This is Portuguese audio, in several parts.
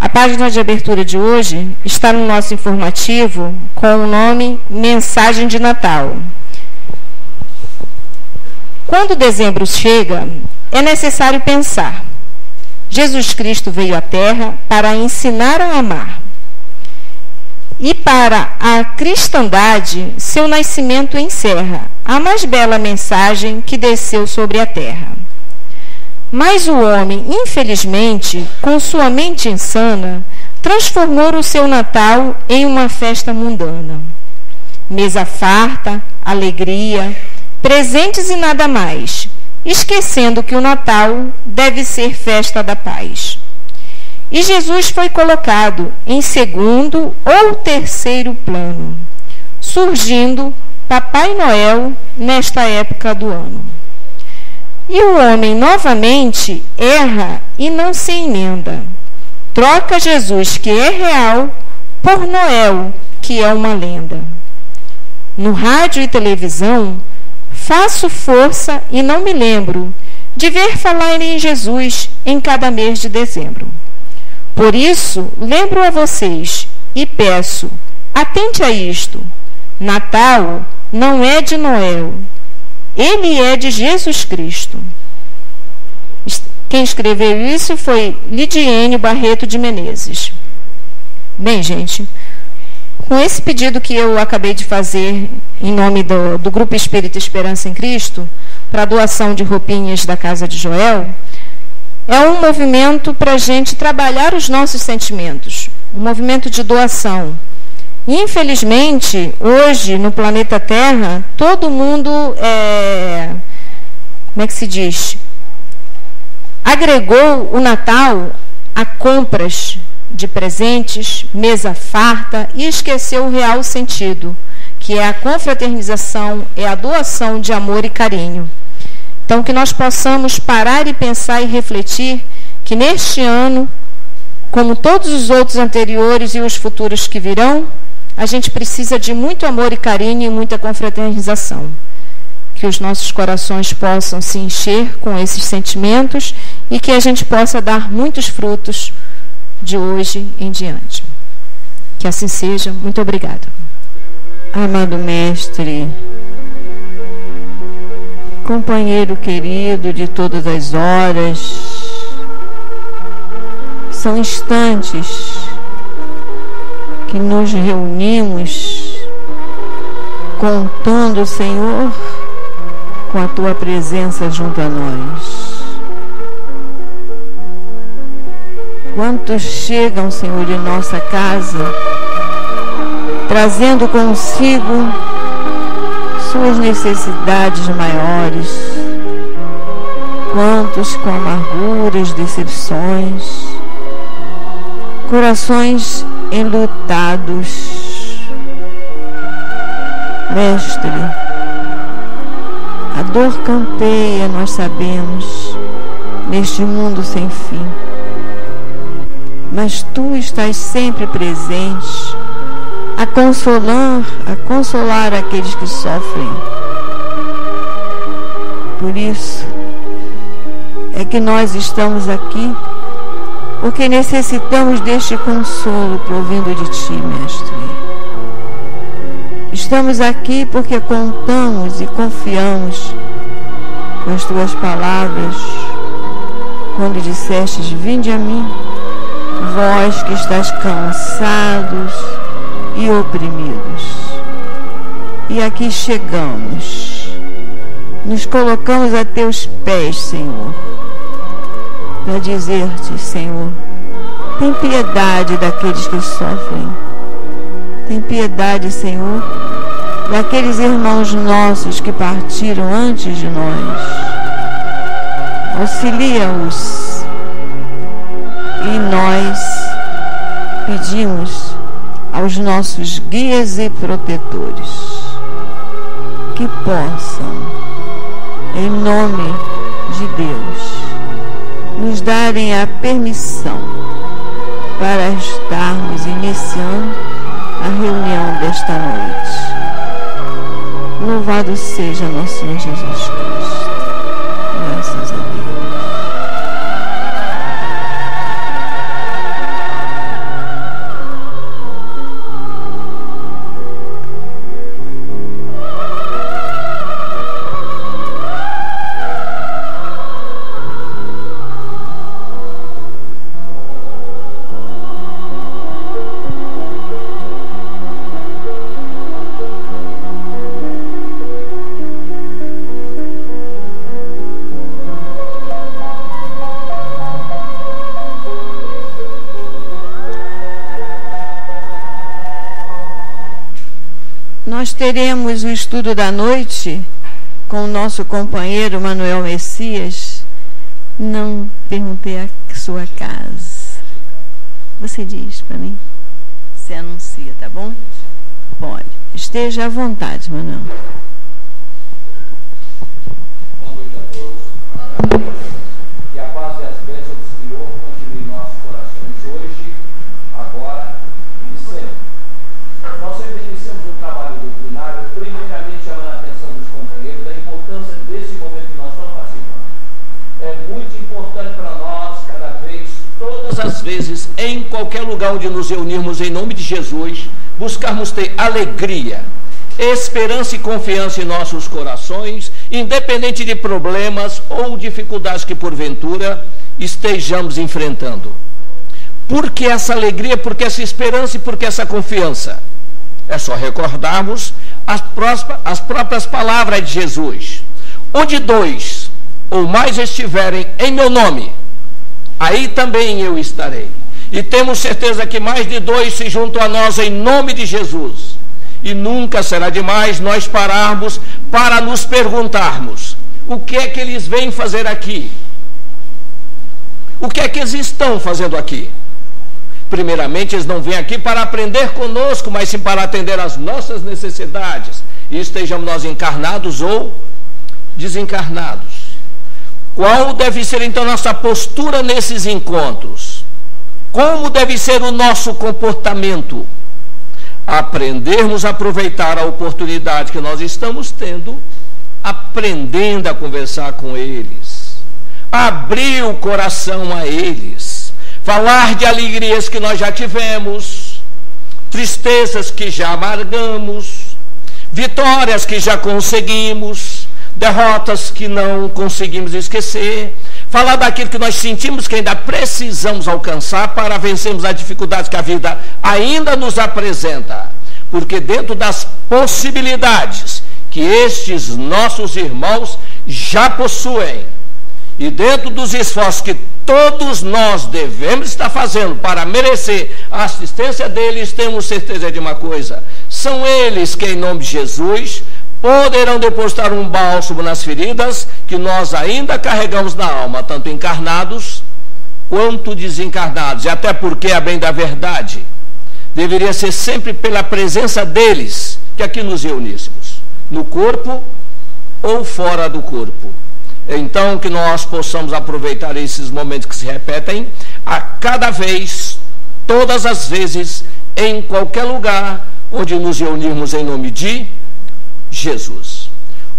A página de abertura de hoje está no nosso informativo com o nome Mensagem de Natal. Quando dezembro chega, é necessário pensar. Jesus Cristo veio à Terra para ensinar a amar. E para a cristandade, seu nascimento encerra a mais bela mensagem que desceu sobre a terra. Mas o homem, infelizmente, com sua mente insana, transformou o seu Natal em uma festa mundana. Mesa farta, alegria, presentes e nada mais, esquecendo que o Natal deve ser festa da paz. E Jesus foi colocado em segundo ou terceiro plano, surgindo Papai Noel nesta época do ano. E o homem novamente erra e não se emenda. Troca Jesus, que é real, por Noel, que é uma lenda. No rádio e televisão, faço força e não me lembro de ver falar em Jesus em cada mês de dezembro. Por isso, lembro a vocês e peço, atente a isto. Natal não é de Noel, ele é de Jesus Cristo. Quem escreveu isso foi Lidiane Barreto de Menezes. Bem, gente, com esse pedido que eu acabei de fazer em nome do Grupo Espírita Esperança em Cristo, para a doação de roupinhas da Casa de Joel, é um movimento para a gente trabalhar os nossos sentimentos, um movimento de doação. Infelizmente, hoje, no planeta Terra, todo mundo, como é que se diz? Agregou o Natal a compras de presentes, mesa farta, e esqueceu o real sentido, que é a confraternização, é a doação de amor e carinho. Então, que nós possamos parar e pensar e refletir que neste ano, como todos os outros anteriores e os futuros que virão, a gente precisa de muito amor e carinho e muita confraternização. Que os nossos corações possam se encher com esses sentimentos e que a gente possa dar muitos frutos de hoje em diante. Que assim seja. Muito obrigada. Amado Mestre, companheiro querido de todas as horas, são instantes que nos reunimos contando, Senhor, com a Tua presença junto a nós. Quantos chegam, Senhor, de nossa casa, trazendo consigo suas necessidades maiores, quantos com amarguras, decepções, corações enlutados. Mestre, a dor campeia, nós sabemos, neste mundo sem fim, mas Tu estás sempre presente a consolar aqueles que sofrem. Por isso é que nós estamos aqui, porque necessitamos deste consolo provindo de Ti, Mestre. Estamos aqui porque contamos e confiamos com as Tuas palavras, quando dissestes: vinde a mim, vós que estáis cansados e oprimidos. E aqui chegamos, nos colocamos a Teus pés, Senhor, para dizer-te, Senhor, tem piedade daqueles que sofrem, tem piedade, Senhor, daqueles irmãos nossos que partiram antes de nós. Auxilia-os, e nós pedimos aos nossos guias e protetores que possam, em nome de Deus, nos darem a permissão para estarmos iniciando a reunião desta noite. Louvado seja nosso Senhor Jesus Cristo. Graças a Deus. nós teremos o estudo da noite com o nosso companheiro Manuel Messias. Não perguntei a sua casa. Você diz para mim? Você anuncia, tá bom? Pode. Esteja à vontade, Manuel. Boa noite a todos. Que a paz e as bênçãos do Senhor continuem em nossos corações hoje, agora e sempre. Nós sempre iniciamos um trabalho doutrinário, primeiramente chamando a atenção dos companheiros da importância desse momento que nós estamos participando. É muito importante para nós, cada vez, todas as vezes, em qualquer lugar onde nos reunirmos em nome de Jesus, buscarmos ter alegria, esperança e confiança em nossos corações, independente de problemas ou dificuldades que porventura estejamos enfrentando. Por que essa alegria, por que essa esperança e por que essa confiança? É só recordarmos as próprias palavras de Jesus. Onde dois ou mais estiverem em meu nome, aí também eu estarei. E temos certeza que mais de dois se juntam a nós em nome de Jesus. E nunca será demais nós pararmos para nos perguntarmos: o que é que eles vêm fazer aqui? O que é que eles estão fazendo aqui? Primeiramente, eles não vêm aqui para aprender conosco, mas sim para atender às nossas necessidades. E estejamos nós encarnados ou desencarnados. Qual deve ser então nossa postura nesses encontros? Como deve ser o nosso comportamento? Aprendermos a aproveitar a oportunidade que nós estamos tendo, aprendendo a conversar com eles, abrir o coração a eles, falar de alegrias que nós já tivemos, tristezas que já amargamos, vitórias que já conseguimos, derrotas que não conseguimos esquecer, falar daquilo que nós sentimos que ainda precisamos alcançar para vencermos as dificuldades que a vida ainda nos apresenta. Porque dentro das possibilidades que estes nossos irmãos já possuem, e dentro dos esforços que todos nós devemos estar fazendo para merecer a assistência deles, temos certeza de uma coisa: são eles que, em nome de Jesus, poderão depositar um bálsamo nas feridas que nós ainda carregamos na alma, tanto encarnados quanto desencarnados. E até porque, a bem da verdade, deveria ser sempre pela presença deles que aqui nos reuníssemos, no corpo ou fora do corpo. Então, que nós possamos aproveitar esses momentos que se repetem a cada vez, todas as vezes, em qualquer lugar onde nos reunirmos em nome de Jesus.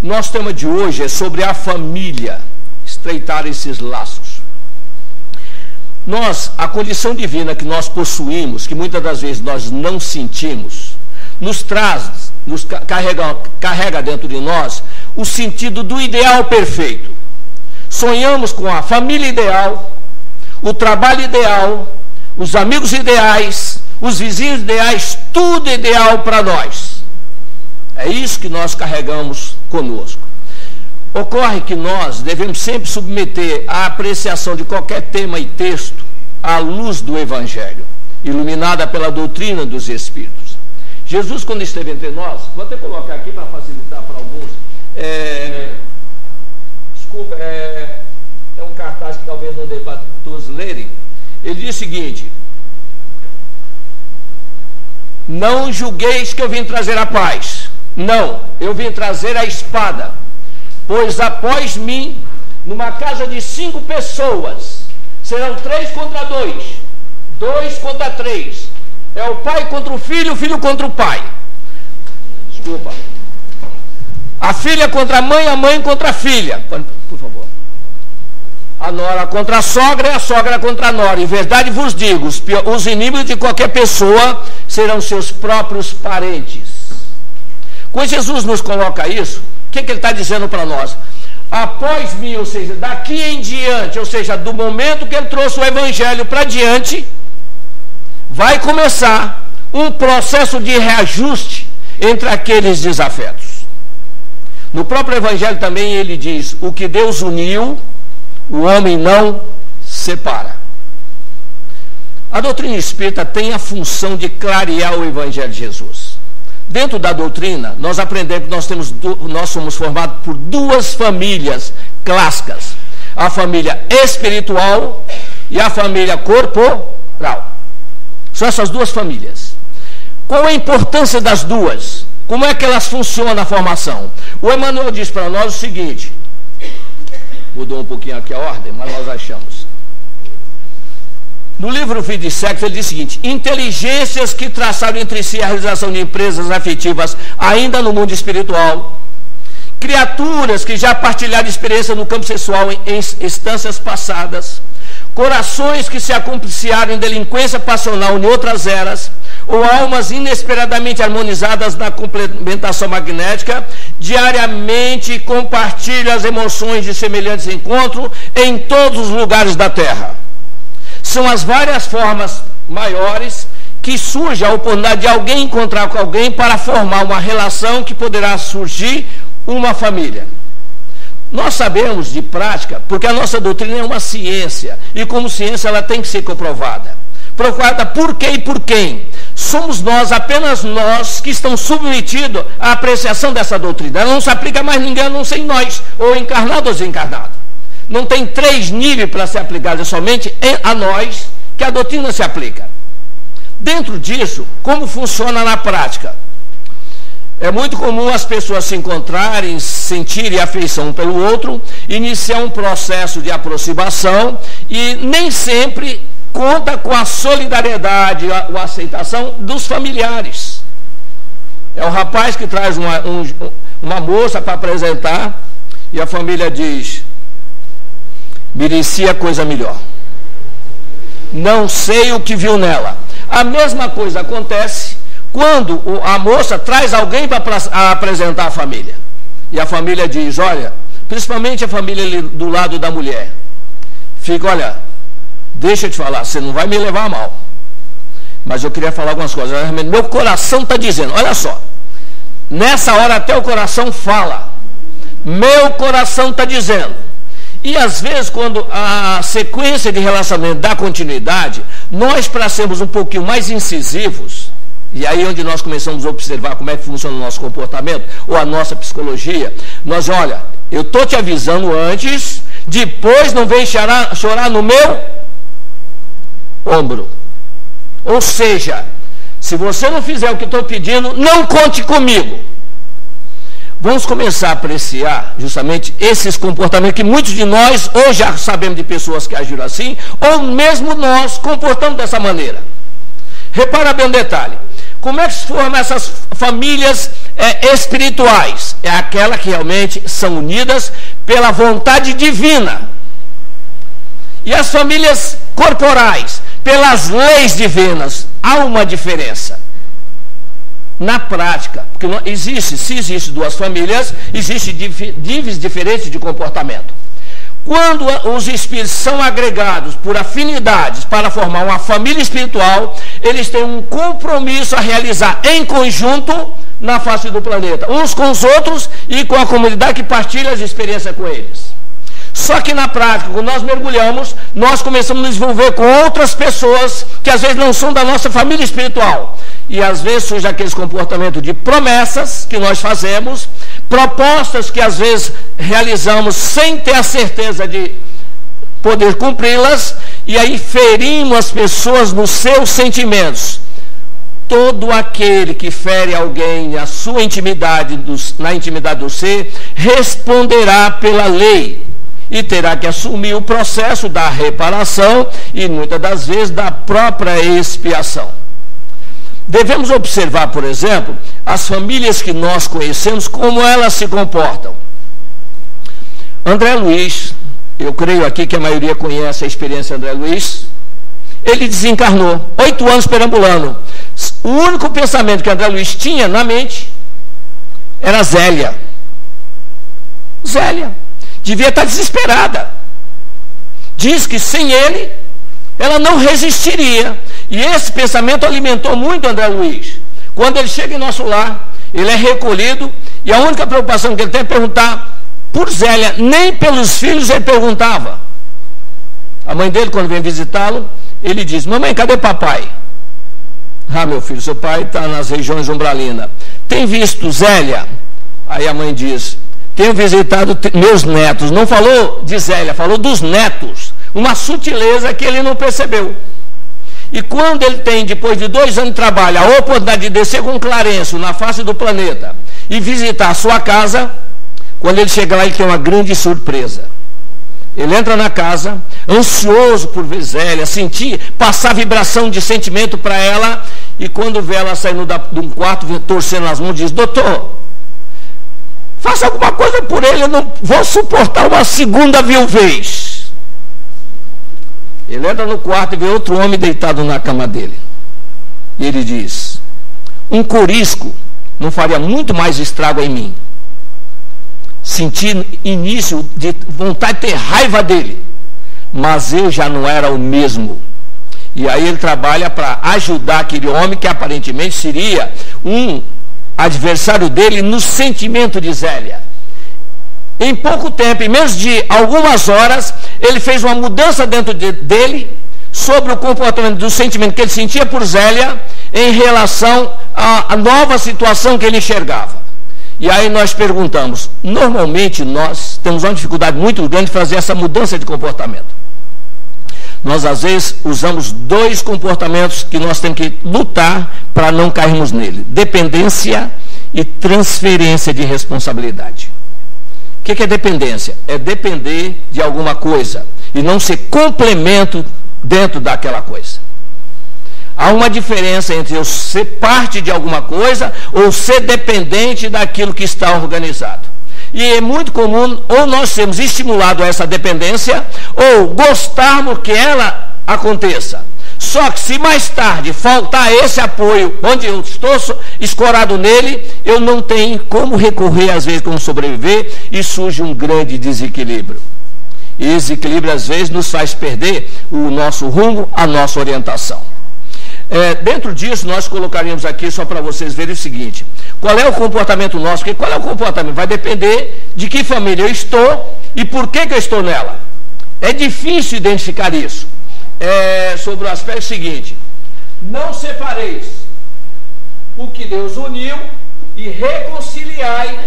Nosso tema de hoje é sobre a família, estreitar esses laços. A condição divina que nós possuímos, que muitas das vezes nós não sentimos, nos carrega dentro de nós o sentido do ideal perfeito. Sonhamos com a família ideal, o trabalho ideal, os amigos ideais, os vizinhos ideais, tudo ideal para nós. É isso que nós carregamos conosco. Ocorre que nós devemos sempre submeter a apreciação de qualquer tema e texto à luz do Evangelho, iluminada pela doutrina dos Espíritos. Jesus, quando esteve entre nós, vou até colocar aqui para facilitar para alguns, desculpa, é um cartaz que talvez não dê para todos lerem. Ele diz o seguinte: não julgueis que eu vim trazer a paz. Não, eu vim trazer a espada. Pois após mim, numa casa de 5 pessoas, serão 3 contra 2, 2 contra 3. É o pai contra o filho contra o pai. Desculpa. A filha contra a mãe contra a filha. Por favor. A nora contra a sogra e a sogra contra a nora. Em verdade vos digo, os inimigos de qualquer pessoa serão seus próprios parentes. Quando Jesus nos coloca isso, o que ele está dizendo para nós? Após mim, ou seja, daqui em diante, ou seja, do momento que ele trouxe o Evangelho para diante, vai começar um processo de reajuste entre aqueles desafetos. No próprio Evangelho também ele diz: o que Deus uniu, o homem não separa. A doutrina espírita tem a função de clarear o Evangelho de Jesus, Dentro da doutrina, nós aprendemos que nós somos formados por duas famílias clássicas. A família espiritual e a família corporal. São essas duas famílias. Qual a importância das duas? Como é que elas funcionam na formação? O Emmanuel diz para nós o seguinte, mudou um pouquinho aqui a ordem, mas nós achamos. No livro Vida e Sexo, ele diz o seguinte: inteligências que traçaram entre si a realização de empresas afetivas ainda no mundo espiritual, criaturas que já partilharam experiência no campo sexual em instâncias passadas, corações que se acompliciaram em delinquência passional em outras eras, ou almas inesperadamente harmonizadas na complementação magnética, diariamente compartilham as emoções de semelhantes encontros em todos os lugares da Terra. São as várias formas maiores que surge a oportunidade de alguém encontrar com alguém para formar uma relação que poderá surgir uma família. Nós sabemos de prática, porque a nossa doutrina é uma ciência, e como ciência ela tem que ser comprovada. Provada por quê e por quem? Somos nós, apenas nós, que estamos submetidos à apreciação dessa doutrina. Ela não se aplica a mais ninguém, a não ser em nós, ou encarnado ou desencarnado. Não tem 3 níveis para ser aplicado, é somente a nós que a doutrina se aplica. Dentro disso, como funciona na prática? É muito comum as pessoas se encontrarem, sentirem afeição um pelo outro, iniciar um processo de aproximação e nem sempre conta com a solidariedade, a aceitação dos familiares. É o rapaz que traz uma moça para apresentar e a família diz: merecia coisa melhor. Não sei o que viu nela. A mesma coisa acontece quando a moça traz alguém para apresentar a família. E a família diz, olha, principalmente a família ali do lado da mulher, fica, olha, deixa eu te falar, você não vai me levar a mal, mas eu queria falar algumas coisas. Meu coração está dizendo, olha só, nessa hora até o coração fala, meu coração está dizendo. E às vezes, quando a sequência de relacionamento dá continuidade, nós, para sermos um pouquinho mais incisivos, e aí onde nós começamos a observar como é que funciona o nosso comportamento, ou a nossa psicologia, nós, olha, eu estou te avisando antes, depois não vem chorar no meu ombro. Ou seja, se você não fizer o que estou pedindo, não conte comigo. Vamos começar a apreciar justamente esses comportamentos que muitos de nós ou já sabemos de pessoas que agiram assim, ou mesmo nós comportamos dessa maneira. Repara bem um detalhe. Como é que se formam essas famílias espirituais? É aquela que realmente são unidas pela vontade divina. E as famílias corporais, pelas leis divinas. Há uma diferença. Na prática, porque não existe, se existe 2 famílias, existem níveis diferentes de comportamento. Quando os espíritos são agregados por afinidades para formar uma família espiritual, eles têm um compromisso a realizar em conjunto na face do planeta, uns com os outros e com a comunidade que partilha as experiências com eles. Só que na prática, quando nós mergulhamos, nós começamos a nos envolver com outras pessoas que às vezes não são da nossa família espiritual. E às vezes surge aqueles comportamentos de promessas que nós fazemos, propostas que às vezes realizamos sem ter a certeza de poder cumpri-las, e aí ferimos as pessoas nos seus sentimentos. Todo aquele que fere alguém na sua intimidade, na intimidade do ser, responderá pela lei e terá que assumir o processo da reparação e muitas das vezes da própria expiação. Devemos observar, por exemplo, as famílias que nós conhecemos, como elas se comportam. André Luiz, eu creio aqui que a maioria conhece a experiência de André Luiz, ele desencarnou, 8 anos perambulando. O único pensamento que André Luiz tinha na mente era Zélia. Zélia. Devia estar desesperada. Diz que sem ele, ela não resistiria. E esse pensamento alimentou muito André Luiz. Quando ele chega em nosso lar, ele é recolhido, e a única preocupação que ele tem é perguntar por Zélia. Nem pelos filhos ele perguntava. A mãe dele, quando vem visitá-lo, ele diz, mamãe, cadê papai? Ah, meu filho, seu pai está nas regiões umbralinas. tem visto Zélia? Aí a mãe diz, tenho visitado meus netos. Não falou de Zélia, falou dos netos. Uma sutileza que ele não percebeu. E quando ele tem, depois de 2 anos de trabalho, a oportunidade de descer com Clarencio na face do planeta e visitar a sua casa, quando ele chega lá, ele tem uma grande surpresa. Ele entra na casa, ansioso por ver Zélia, passar vibração de sentimento para ela, e quando vê ela saindo de um quarto, torcendo as mãos, diz, doutor, faça alguma coisa por ele, eu não vou suportar uma segunda viuvez. Ele entra no quarto e vê outro homem deitado na cama dele. E ele diz, um corisco não faria muito mais estrago em mim. Senti início de vontade de ter raiva dele, mas eu já não era o mesmo. E aí ele trabalha para ajudar aquele homem que aparentemente seria um adversário dele no sentimento de Zélia. Em pouco tempo, em menos de algumas horas, ele fez uma mudança dentro dele sobre o comportamento do sentimento que ele sentia por Zélia em relação à nova situação que ele enxergava. E aí nós perguntamos, normalmente nós temos uma dificuldade muito grande de fazer essa mudança de comportamento. Nós às vezes usamos 2 comportamentos que nós temos que lutar para não cairmos nele. Dependência e transferência de responsabilidade. O que é dependência? É depender de alguma coisa e não ser complemento dentro daquela coisa. Há uma diferença entre eu ser parte de alguma coisa ou ser dependente daquilo que está organizado. E é muito comum ou nós sermos estimulados a essa dependência ou gostarmos que ela aconteça. Só que se mais tarde faltar esse apoio, onde eu estou escorado nele, eu não tenho como recorrer, às vezes, como sobreviver, e surge um grande desequilíbrio. E esse desequilíbrio, às vezes, nos faz perder o nosso rumo, a nossa orientação. Dentro disso, nós colocaríamos aqui, só para vocês verem o seguinte, qual é o comportamento nosso? Porque qual é o comportamento? Vai depender de que família eu estou e por que eu estou nela. É difícil identificar isso. Sobre o aspecto seguinte, não separeis o que Deus uniu e reconciliai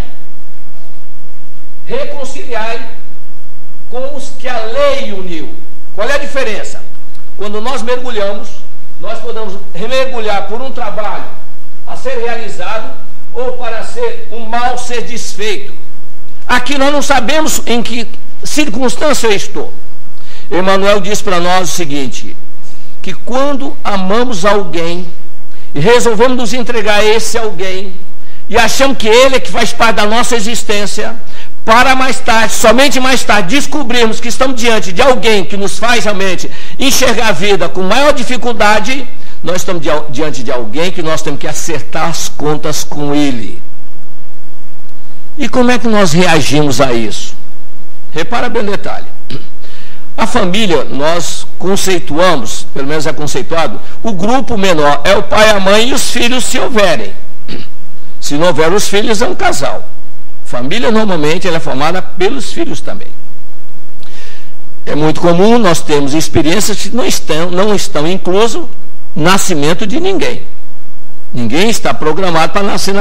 com os que a lei uniu. Qual é a diferença? Quando nós mergulhamos, nós podemos mergulhar por um trabalho a ser realizado ou para ser um mal ser desfeito. Aqui nós não sabemos em que circunstância eu estou. Emmanuel diz para nós o seguinte, que quando amamos alguém e resolvemos nos entregar a esse alguém e achamos que ele é que faz parte da nossa existência, para mais tarde, somente mais tarde, descobrirmos que estamos diante de alguém que nos faz realmente enxergar a vida com maior dificuldade, nós estamos diante de alguém que nós temos que acertar as contas com ele. E como é que nós reagimos a isso? Repara bem o detalhe. A família, nós conceituamos, pelo menos é conceituado, o grupo menor é o pai, a mãe e os filhos, se houverem. Se não houver os filhos, é um casal. Família, normalmente, ela é formada pelos filhos também. É muito comum, nós temos experiências que não estão incluso nascimento de ninguém. Ninguém está programado para nascer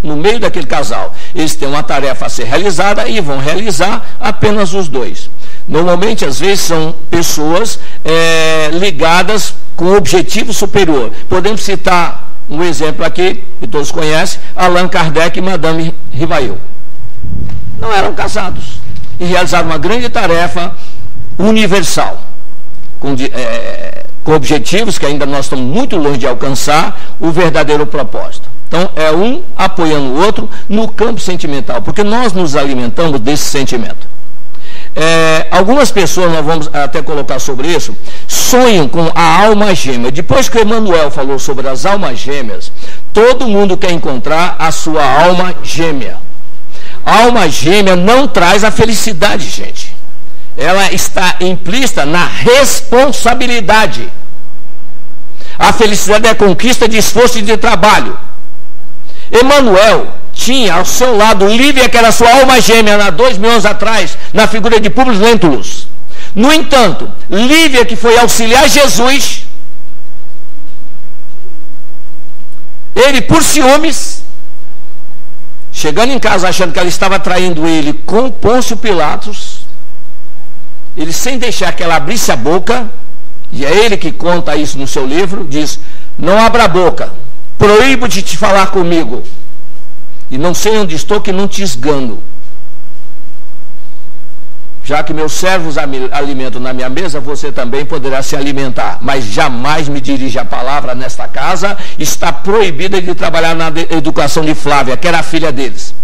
no meio daquele casal. Eles têm uma tarefa a ser realizada e vão realizar apenas os 2. Normalmente, às vezes, são pessoas ligadas com um objetivo superior. Podemos citar um exemplo aqui, que todos conhecem, Allan Kardec e Madame Rivail. Não eram casados e realizaram uma grande tarefa universal, com objetivos que ainda nós estamos muito longe de alcançar o verdadeiro propósito. Então, é um apoiando o outro no campo sentimental, porque nós nos alimentamos desse sentimento. Algumas pessoas, nós vamos até colocar sobre isso, sonham com a alma gêmea. Depois que o Emmanuel falou sobre as almas gêmeas, todo mundo quer encontrar a sua alma gêmea. A alma gêmea não traz a felicidade, gente. Ela está implícita na responsabilidade. A felicidade é a conquista de esforço e de trabalho. Emmanuel tinha ao seu lado Lívia, que era sua alma gêmea, há 2000 anos atrás, na figura de Públio Lentulus. No entanto, Lívia, que foi auxiliar Jesus, ele, por ciúmes, chegando em casa achando que ela estava traindo ele com Pôncio Pilatos, ele, sem deixar que ela abrisse a boca, e é ele que conta isso no seu livro, diz: não abra a boca, proíbo de te falar comigo, e não sei onde estou que não te esgano. Já que meus servos alimentam na minha mesa, você também poderá se alimentar. Mas jamais me dirija a palavra nesta casa. Está proibida de trabalhar na educação de Flávia, que era a filha deles.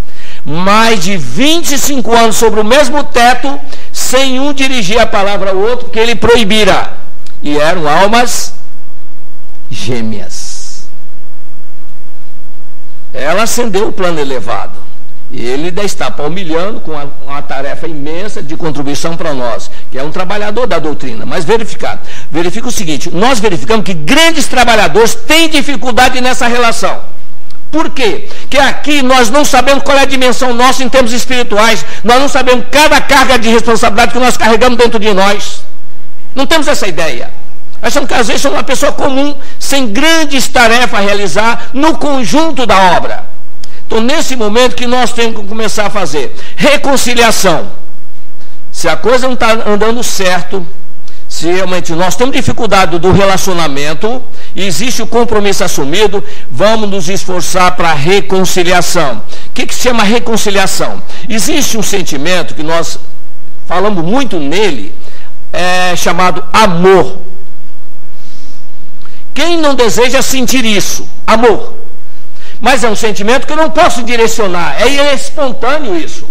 Mais de 25 anos sobre o mesmo teto, sem um dirigir a palavra ao outro, porque ele proibira. E eram almas gêmeas. Ela acendeu o plano elevado. E ele ainda está palmilhando com uma tarefa imensa de contribuição para nós, que é um trabalhador da doutrina. Mas verifica o seguinte: nós verificamos que grandes trabalhadores têm dificuldade nessa relação. Por quê? Porque aqui nós não sabemos qual é a dimensão nossa em termos espirituais, nós não sabemos cada carga de responsabilidade que nós carregamos dentro de nós. Não temos essa ideia. Achamos que às vezes somos uma pessoa comum, sem grandes tarefas a realizar no conjunto da obra. Então, nesse momento que nós temos que começar a fazer reconciliação. Se a coisa não está andando certo, se realmente nós temos dificuldade do relacionamento, e existe o compromisso assumido, vamos nos esforçar para a reconciliação. O que se chama reconciliação? Existe um sentimento que nós falamos muito nele, chamado amor. Quem não deseja sentir isso? Amor. Mas é um sentimento que eu não posso direcionar, é espontâneo isso.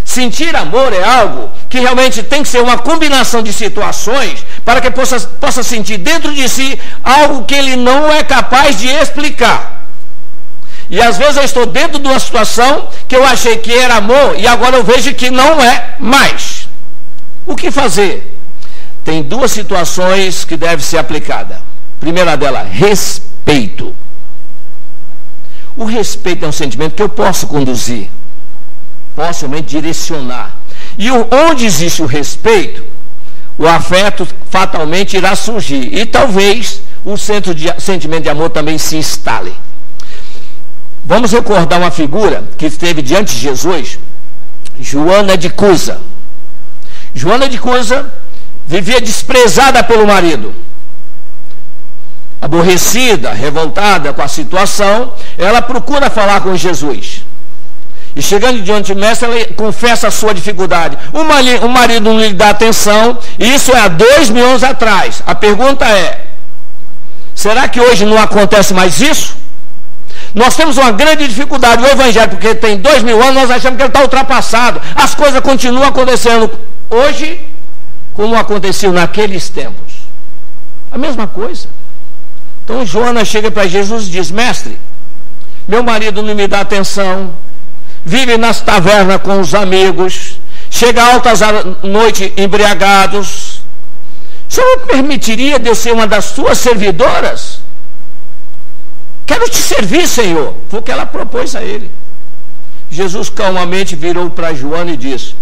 Sentir amor é algo que realmente tem que ser uma combinação de situações para que possa sentir dentro de si algo que ele não é capaz de explicar. E às vezes eu estou dentro de uma situação que eu achei que era amor e agora eu vejo que não é mais. O que fazer? Tem duas situações que devem ser aplicadas. Primeira dela, respeito. O respeito é um sentimento que eu posso conduzir, posso realmente direcionar. E onde existe o respeito, o afeto fatalmente irá surgir. E talvez o sentimento de amor também se instale. Vamos recordar uma figura que esteve diante de Jesus, Joana de Cusa. Joana de Cusa vivia desprezada pelo marido. Aborrecida, revoltada com a situação, ela procura falar com Jesus. E chegando diante do mestre, ela confessa a sua dificuldade. O marido não lhe dá atenção, e isso é há 2000 anos atrás. A pergunta é: será que hoje não acontece mais isso? Nós temos uma grande dificuldade. O evangelho, porque tem 2000 anos, nós achamos que ele está ultrapassado. As coisas continuam acontecendo hoje, como aconteceu naqueles tempos. A mesma coisa. Então Joana chega para Jesus e diz: mestre, meu marido não me dá atenção, vive nas tavernas com os amigos, chega altas noites embriagados. O senhor permitiria de eu ser uma das suas servidoras? Quero te servir, Senhor. Foi o que ela propôs a ele. Jesus calmamente virou para Joana e disse: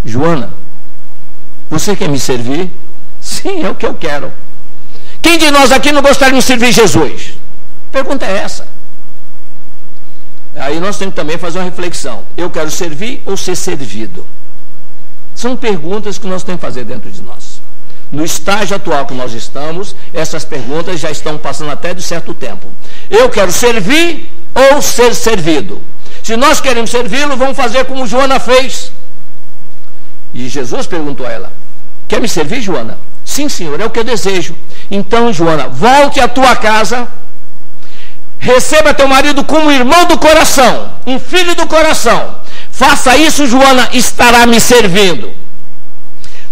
Joana, você quer me servir? Sim, é o que eu quero. Quem de nós aqui não gostaria de servir Jesus? A pergunta é essa. Aí nós temos que também fazer uma reflexão. Eu quero servir ou ser servido? São perguntas que nós temos que fazer dentro de nós. No estágio atual que nós estamos, essas perguntas já estão passando até de certo tempo. Eu quero servir ou ser servido? Se nós queremos servi-lo, vamos fazer como Joana fez. E Jesus perguntou a ela: quer me servir, Joana? Sim, Senhor, é o que eu desejo. Então, Joana, volte à tua casa, receba teu marido como irmão do coração, um filho do coração. Faça isso, Joana, estará me servindo.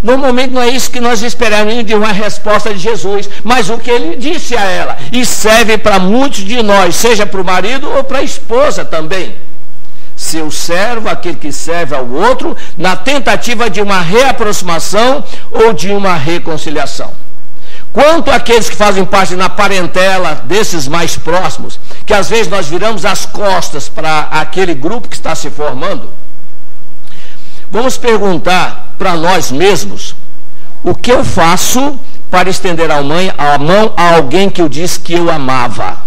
Normalmente não é isso que nós esperamos de uma resposta de Jesus, mas o que ele disse a ela, e serve para muitos de nós, seja para o marido ou para a esposa também. Seu servo, aquele que serve ao outro, na tentativa de uma reaproximação ou de uma reconciliação. Quanto àqueles que fazem parte na parentela desses mais próximos, que às vezes nós viramos as costas para aquele grupo que está se formando, vamos perguntar para nós mesmos: o que eu faço para estender a mão a alguém que eu disse que eu amava?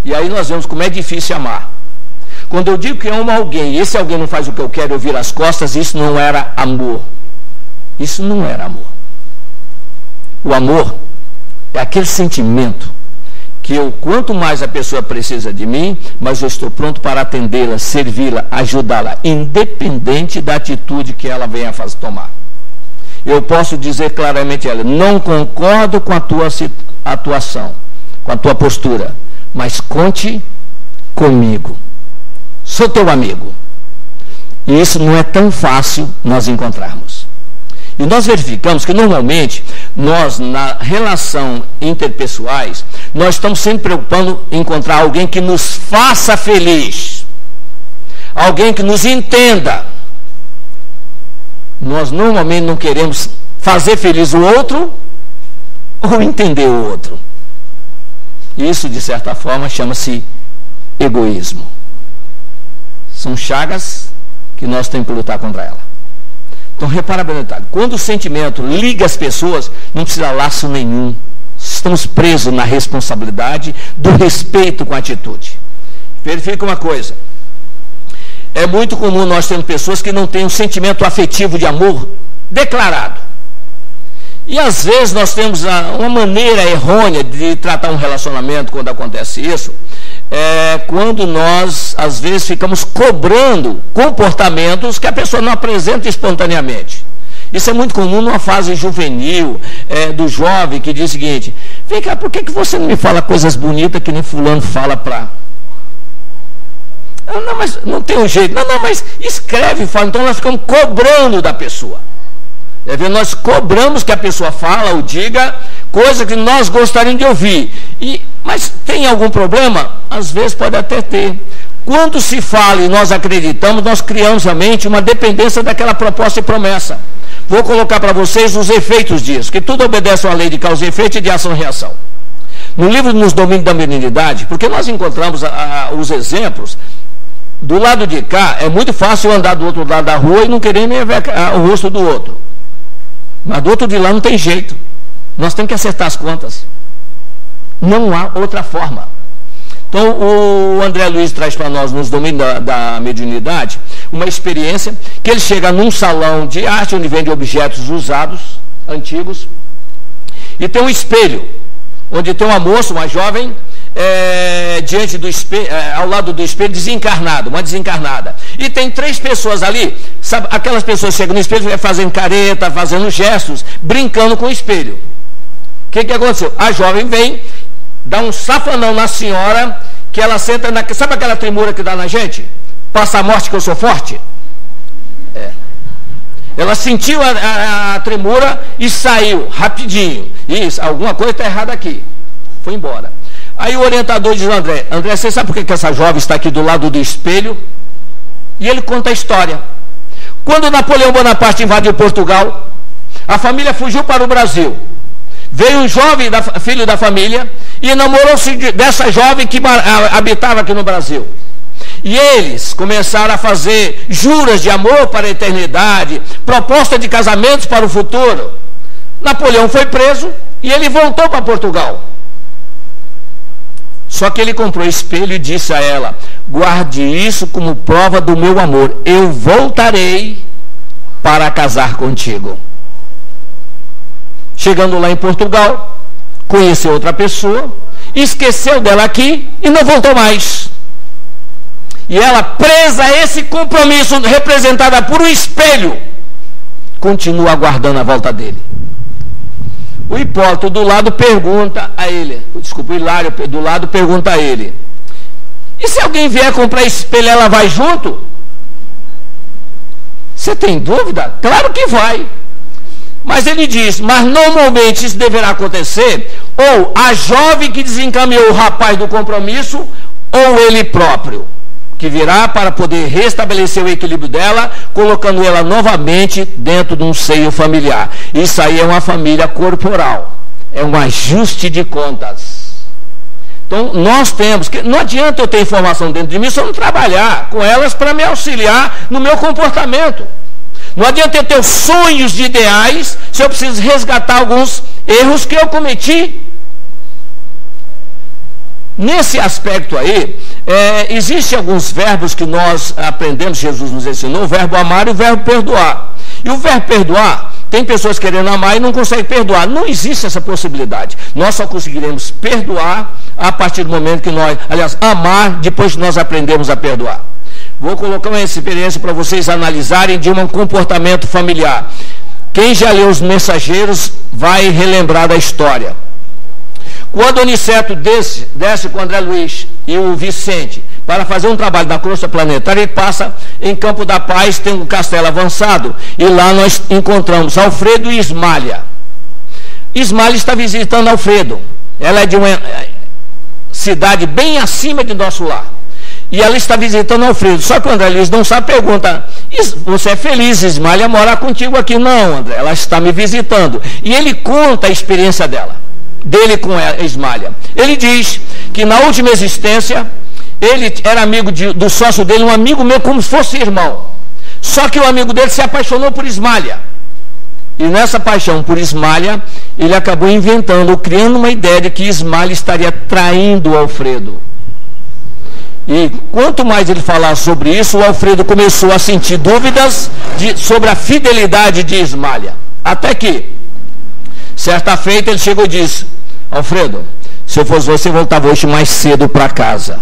E aí nós vemos como é difícil amar. Quando eu digo que amo alguém, e esse alguém não faz o que eu quero, eu viro as costas, isso não era amor. Isso não era amor. O amor é aquele sentimento que quanto mais a pessoa precisa de mim, mas eu estou pronto para atendê-la, servi-la, ajudá-la, independente da atitude que ela venha a tomar. Eu posso dizer claramente a ela, não concordo com a tua atuação, com a tua postura, mas conte comigo. Sou teu amigo. E isso não é tão fácil nós encontrarmos. E nós verificamos que normalmente nós, na relação interpessoais, nós estamos sempre preocupando em encontrar alguém que nos faça feliz, alguém que nos entenda. Nós normalmente não queremos fazer feliz o outro ou entender o outro. Isso, de certa forma, chama-se egoísmo. São chagas que nós temos que lutar contra ela. Então, repara bem no detalhe. Quando o sentimento liga as pessoas, não precisa laço nenhum. Estamos presos na responsabilidade do respeito com a atitude. Verifica uma coisa. É muito comum nós termos pessoas que não têm um sentimento afetivo de amor declarado. E às vezes nós temos uma maneira errônea de tratar um relacionamento quando acontece isso. Quando nós, às vezes, ficamos cobrando comportamentos que a pessoa não apresenta espontaneamente. Isso é muito comum numa fase juvenil, do jovem, que diz o seguinte: vem cá, por que você não me fala coisas bonitas que nem fulano fala para... Não, mas não tem um jeito. Não, mas escreve e fala. Então nós ficamos cobrando da pessoa. Nós cobramos que a pessoa fala ou diga coisa que nós gostaríamos de ouvir. Mas tem algum problema? Às vezes pode até ter. Quando se fala e nós acreditamos, nós criamos a mente uma dependência daquela proposta e promessa. Vou colocar para vocês os efeitos disso, que tudo obedece a uma lei de causa e efeito e de ação e reação. No livro Nos Domínios da Benignidade, porque nós encontramos os exemplos, do lado de cá é muito fácil andar do outro lado da rua e não querer nem ver o rosto do outro. Mas do outro de lá não tem jeito. Nós temos que acertar as contas. Não há outra forma. Então, o André Luiz traz para nós, nos domínios da mediunidade, uma experiência que ele chega num salão de arte, onde vende objetos usados, antigos, e tem um espelho, onde tem uma moça, uma jovem, diante do espelho, ao lado do espelho, desencarnado, uma desencarnada. E tem 3 pessoas ali, sabe, aquelas pessoas chegam no espelho, fazendo careta, fazendo gestos, brincando com o espelho. O que aconteceu? A jovem vem, dá um safanão na senhora, que ela senta sabe aquela tremura que dá na gente? Passa a morte que eu sou forte? Ela sentiu a tremura e saiu rapidinho. Isso, alguma coisa está errada aqui. Foi embora. Aí o orientador diz: André, você sabe por que essa jovem está aqui do lado do espelho? E ele conta a história. Quando Napoleão Bonaparte invadiu Portugal, a família fugiu para o Brasil. Veio um jovem, filho da família, e enamorou-se dessa jovem que habitava aqui no Brasil. E eles começaram a fazer juras de amor para a eternidade, proposta de casamentos para o futuro. Napoleão foi preso e ele voltou para Portugal. Só que ele comprou espelho e disse a ela: guarde isso como prova do meu amor. Eu voltarei para casar contigo. Chegando lá em Portugal, conheceu outra pessoa, esqueceu dela aqui e não voltou mais. E ela, presa a esse compromisso, representada por um espelho, continua aguardando a volta dele. O Hipólito do lado pergunta a ele, desculpa, o Hilário do lado pergunta a ele: e se alguém vier comprar espelho, ela vai junto? Você tem dúvida? Claro que vai. Mas ele diz: mas normalmente isso deverá acontecer ou a jovem que desencaminhou o rapaz do compromisso, ou ele próprio, que virá para poder restabelecer o equilíbrio dela, colocando ela novamente dentro de um seio familiar. Isso aí é uma família corporal, é um ajuste de contas. Então nós temos que, não adianta eu ter informação dentro de mim se eu não trabalhar com elas para me auxiliar no meu comportamento. Não adianta eu ter os sonhos de ideais se eu preciso resgatar alguns erros que eu cometi. Nesse aspecto aí, Existem alguns verbos que nós aprendemos, Jesus nos ensinou, o verbo amar e o verbo perdoar. E o verbo perdoar, tem pessoas querendo amar e não conseguem perdoar. Não existe essa possibilidade. Nós só conseguiremos perdoar a partir do momento que nós, aliás, amar depois que nós aprendemos a perdoar. Vou colocar uma experiência para vocês analisarem de um comportamento familiar. Quem já leu Os Mensageiros vai relembrar da história. Quando o Aniceto desce com o André Luiz e o Vicente para fazer um trabalho na crosta planetária, ele passa em Campo da Paz, tem um castelo avançado, e lá nós encontramos Alfredo e Ismália. Ismália está visitando Alfredo. Ela é de uma cidade bem acima de nosso lar. E ela está visitando Alfredo. Só que o André Luiz não sabe, pergunta: você é feliz, Ismália, morar contigo aqui? Não, André, ela está me visitando. E ele conta a experiência dele com a Ismália. Ele diz que na última existência, ele era amigo do sócio dele, um amigo meu como se fosse irmão. Só que o amigo dele se apaixonou por Ismália. E nessa paixão por Ismália, ele acabou inventando, criando uma ideia de que Ismália estaria traindo o Alfredo. E quanto mais ele falar sobre isso, o Alfredo começou a sentir dúvidas sobre a fidelidade de Ismália. Até que, certa feita, ele chegou e disse: Alfredo, se eu fosse você, voltava hoje mais cedo para casa.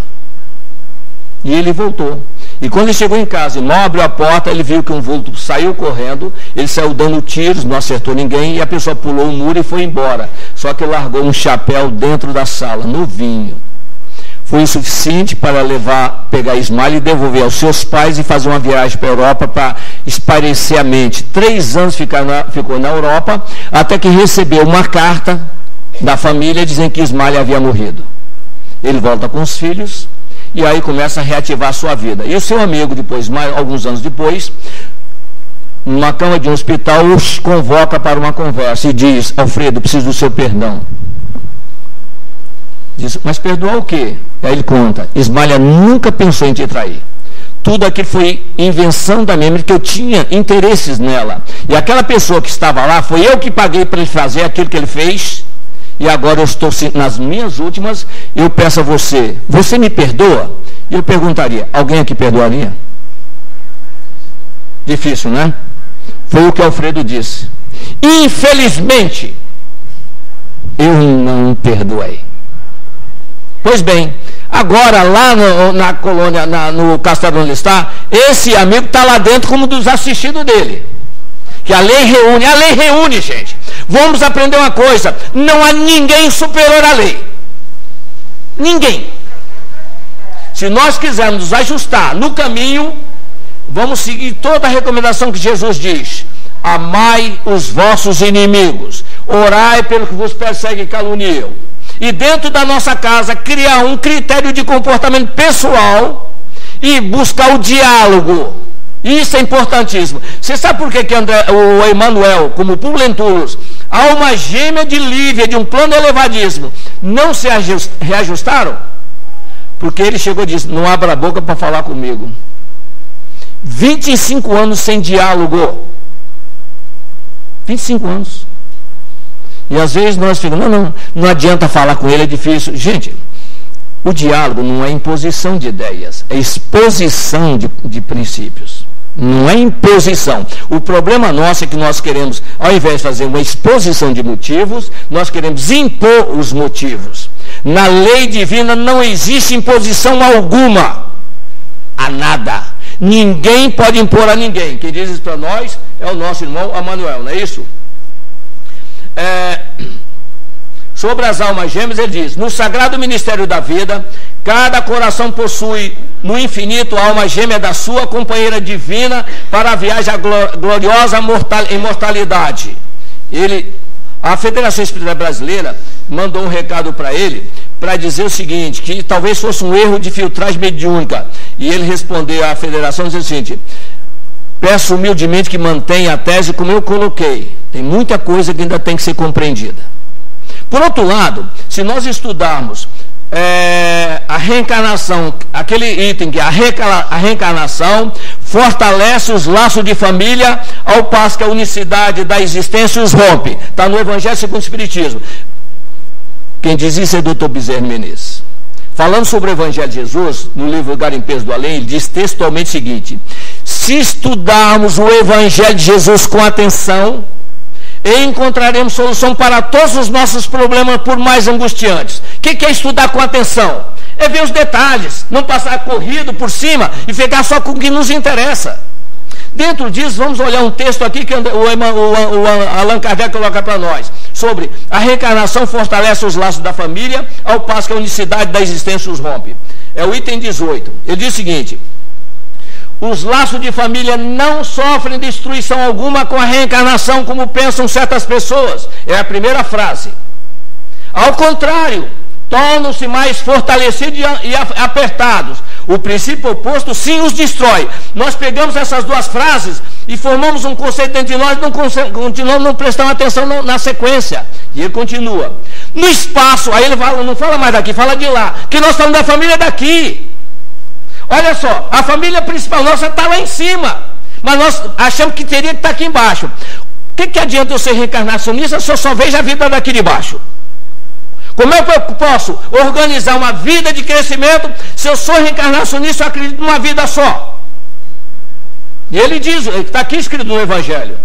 E ele voltou. E quando ele chegou em casa e mal abriu a porta, ele viu que um vulto saiu correndo, ele saiu dando tiros, não acertou ninguém, e a pessoa pulou o muro e foi embora. Só que ele largou um chapéu dentro da sala, novinho. Foi o suficiente para pegar Ismália e devolver aos seus pais e fazer uma viagem para a Europa para espairecer a mente. 3 anos ficou na Europa, até que recebeu uma carta da família dizendo que Ismália havia morrido. Ele volta com os filhos e aí começa a reativar a sua vida. E o seu amigo, alguns anos depois, numa cama de um hospital, os convoca para uma conversa e diz: Alfredo, preciso do seu perdão. Diz: mas perdoar o quê? Aí ele conta: Ismália nunca pensou em te trair. Tudo aquilo foi invenção da minha, que eu tinha interesses nela. E aquela pessoa que estava lá, foi eu que paguei para ele fazer aquilo que ele fez. E agora eu estou nas minhas últimas, eu peço a você: você me perdoa? E eu perguntaria: alguém aqui perdoaria? Difícil, né? Foi o que Alfredo disse: infelizmente, eu não perdoei. Pois bem, agora lá na colônia, no castelo onde ele está, esse amigo está lá dentro como dos assistidos dele. Que a lei reúne, gente. Vamos aprender uma coisa: não há ninguém superior à lei. Ninguém. Se nós quisermos nos ajustar no caminho, vamos seguir toda a recomendação que Jesus diz: amai os vossos inimigos, orai pelo que vos persegue e caluniam. E dentro da nossa casa, criar um critério de comportamento pessoal e buscar o diálogo. Isso é importantíssimo. Você sabe por que o Emmanuel, como Publintulus, alma gêmea de Lívia, de um plano elevadíssimo, não se reajustaram? Porque ele chegou e disse: não abra a boca para falar comigo. 25 anos sem diálogo. 25 anos. E às vezes nós ficamos: não adianta falar com ele, é difícil. Gente, o diálogo não é imposição de ideias, é exposição de princípios. Não é imposição. O problema nosso é que nós queremos, ao invés de fazer uma exposição de motivos, nós queremos impor os motivos. Na lei divina não existe imposição alguma a nada. Ninguém pode impor a ninguém. Quem diz isso para nós é o nosso irmão Emanuel, não é isso? Sobre as almas gêmeas, ele diz: no sagrado ministério da vida, cada coração possui no infinito a alma gêmea da sua companheira divina para a viagem à gloriosa imortalidade. A Federação Espírita Brasileira mandou um recado para ele, para dizer o seguinte, que talvez fosse um erro de filtragem mediúnica. E ele respondeu à Federação dizendo o seguinte: peço humildemente que mantenha a tese como eu coloquei. Tem muita coisa que ainda tem que ser compreendida. Por outro lado, se nós estudarmos a reencarnação, aquele item que a reencarnação fortalece os laços de família, ao passo que a unicidade da existência os rompe. Está no Evangelho segundo o Espiritismo. Quem diz isso é o Dr. Bezerra Menezes. falando sobre o Evangelho de Jesus, no livro Garimpeiros do Além, ele diz textualmente o seguinte: se estudarmos o Evangelho de Jesus com atenção, encontraremos solução para todos os nossos problemas, por mais angustiantes. O que é estudar com atenção? É ver os detalhes, não passar corrido por cima e ficar só com o que nos interessa. Dentro disso, vamos olhar um texto aqui que o Allan Kardec coloca para nós, sobre a reencarnação fortalece os laços da família, ao passo que a unicidade da existência os rompe. É o item 18. Ele diz o seguinte: os laços de família não sofrem destruição alguma com a reencarnação, como pensam certas pessoas. É a primeira frase. Ao contrário, tornam-se mais fortalecidos e apertados. O princípio oposto, sim, os destrói. Nós pegamos essas duas frases e formamos um conceito dentro de nós, continuamos não prestando atenção na sequência. E ele continua. No espaço, aí ele fala, não fala mais daqui, fala de lá, que nós falamos da família daqui. Olha só, a família principal nossa está lá em cima, mas nós achamos que teria que estar aqui embaixo. O que adianta eu ser reencarnacionista se eu só vejo a vida daqui de baixo? Como é que eu posso organizar uma vida de crescimento se eu sou reencarnacionista e acredito numa vida só? E ele diz, está aqui escrito no Evangelho: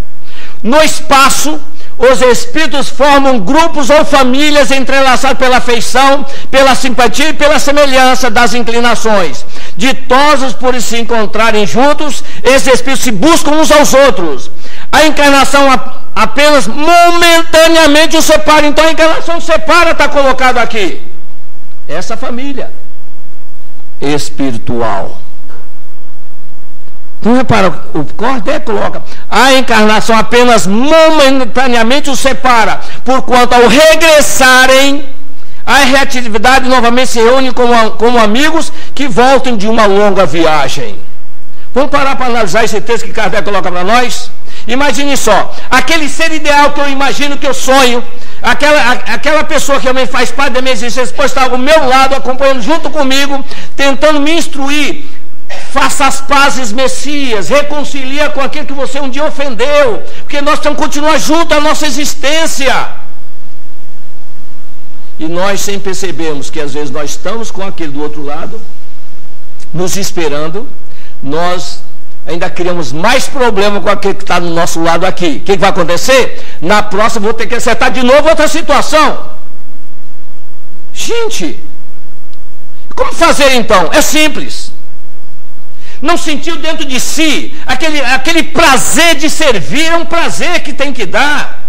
no espaço, os espíritos formam grupos ou famílias entrelaçados pela afeição, pela simpatia e pela semelhança das inclinações. Ditosos por se encontrarem juntos, esses espíritos se buscam uns aos outros. A encarnação apenas momentaneamente os separa. Então a encarnação separa, está colocado aqui. Essa família espiritual. Então repara, o Kardec coloca: a encarnação apenas momentaneamente os separa, porquanto ao regressarem, a reatividade novamente se reúne como amigos que voltam de uma longa viagem. Vamos parar para analisar esse texto que Kardec coloca para nós? Imagine só, aquele ser ideal que eu imagino, que eu sonho, aquela pessoa que também faz parte da minha existência, depois está ao meu lado, acompanhando junto comigo, tentando me instruir. Faça as pazes, Messias, reconcilia com aquele que você um dia ofendeu, porque nós temos que continuar juntos a nossa existência. E nós, sem percebermos que às vezes nós estamos com aquele do outro lado, nos esperando, nós ainda criamos mais problema com aquele que está do nosso lado aqui. O que vai acontecer? Na próxima vou ter que acertar de novo outra situação. Gente, como fazer então? É simples. Não sentiu dentro de si aquele prazer de servir, é um prazer que tem que dar.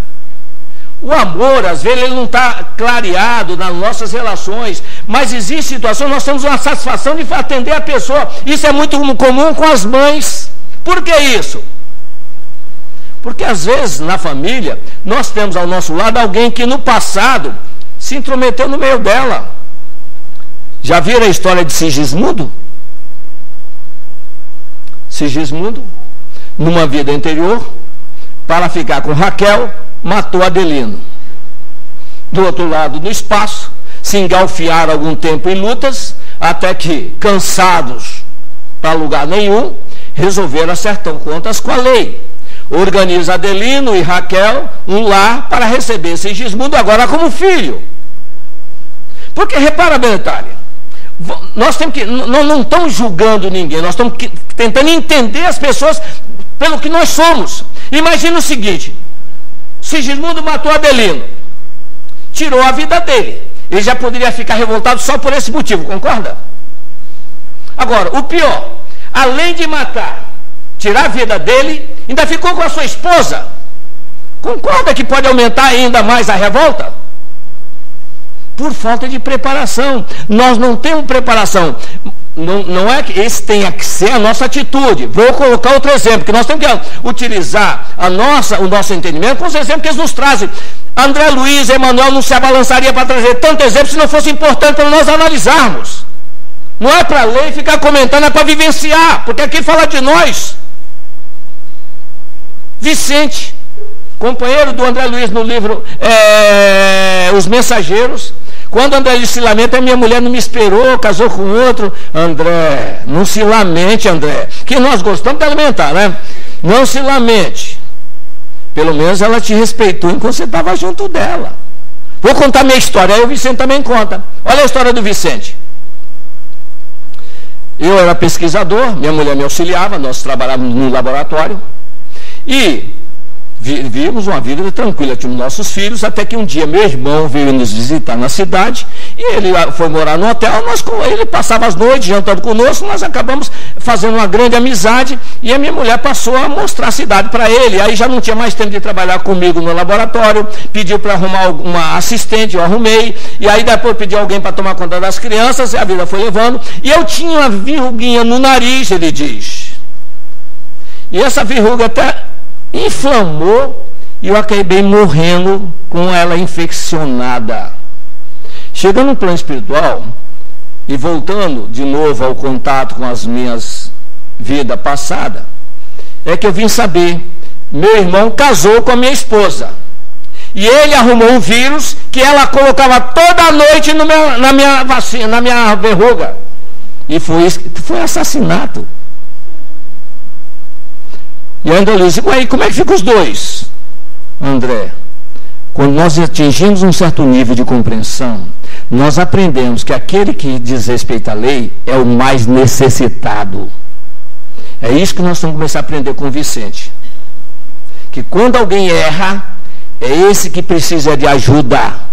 O amor, às vezes, ele não está clareado nas nossas relações, mas existe situação, nós temos uma satisfação de atender a pessoa. Isso é muito comum com as mães. Por que isso? Porque às vezes na família nós temos ao nosso lado alguém que no passado se intrometeu no meio dela. Já viram a história de Sigismundo? Sigismundo, numa vida anterior, para ficar com Raquel, matou Adelino. Do outro lado do espaço, se engalfiaram algum tempo em lutas, até que, cansados para lugar nenhum, resolveram acertar contas com a lei. Organiza Adelino e Raquel um lar para receber Sigismundo agora como filho. Porque, repara bem, detalhe, nós temos que, não estamos julgando ninguém, nós estamos tentando entender as pessoas pelo que nós somos. Imagina o seguinte: Sigismundo matou Adelino, tirou a vida dele. Ele já poderia ficar revoltado só por esse motivo, concorda? Agora, o pior, além de matar, tirar a vida dele, ainda ficou com a sua esposa. Concorda que pode aumentar ainda mais a revolta? Por falta de preparação. Nós não temos preparação. Não é que esse tenha que ser a nossa atitude. Vou colocar outro exemplo, que nós temos que utilizar o nosso entendimento com os exemplos que eles nos trazem. André Luiz, Emmanuel não se abalançaria para trazer tanto exemplo se não fosse importante para nós analisarmos. Não é para ler e ficar comentando, é para vivenciar, porque aqui fala de nós. Vicente, companheiro do André Luiz no livro Os Mensageiros. Quando André Luiz se lamenta, minha mulher não me esperou, casou com outro. André, não se lamente, André, que nós gostamos de lamentar, né? Não se lamente. Pelo menos ela te respeitou enquanto você estava junto dela. Vou contar minha história, aí o Vicente também conta. Olha a história do Vicente. Eu era pesquisador, minha mulher me auxiliava, nós trabalhávamos no laboratório e vivíamos uma vida tranquila, tínhamos nossos filhos, até que um dia meu irmão veio nos visitar na cidade e ele foi morar no hotel, ele passava as noites jantando conosco, nós acabamos fazendo uma grande amizade e a minha mulher passou a mostrar a cidade para ele, aí já não tinha mais tempo de trabalhar comigo no laboratório, pediu para arrumar uma assistente, eu arrumei, e aí depois pediu alguém para tomar conta das crianças, e a vida foi levando, e eu tinha uma verruguinha no nariz, ele diz, e essa verruga até inflamou e eu acabei morrendo com ela infeccionada. Chegando no plano espiritual e voltando de novo ao contato com as minhas vidas passadas, é que eu vim saber, meu irmão casou com a minha esposa e ele arrumou um vírus que ela colocava toda noite na minha vacina, na minha verruga, e foi assassinato. E ainda eu disse, ué, como é que fica os dois? André, quando nós atingimos um certo nível de compreensão, nós aprendemos que aquele que diz respeito à lei é o mais necessitado. É isso que nós vamos começar a aprender com o Vicente. Que quando alguém erra, é esse que precisa de ajuda.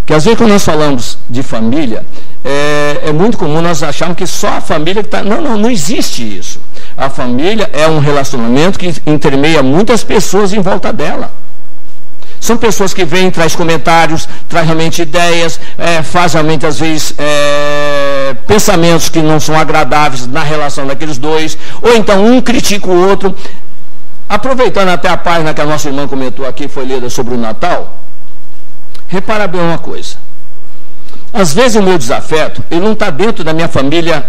Que às vezes quando nós falamos de família, é muito comum nós acharmos que só a família que está... Não existe isso. A família é um relacionamento que intermeia muitas pessoas em volta dela. São pessoas que vêm, traz comentários, traz realmente ideias, faz realmente às vezes pensamentos que não são agradáveis na relação daqueles dois, ou então um critica o outro. Aproveitando até a página que a nossa irmã comentou aqui, foi lida sobre o Natal, repara bem uma coisa. Às vezes o meu desafeto, ele não está dentro da minha família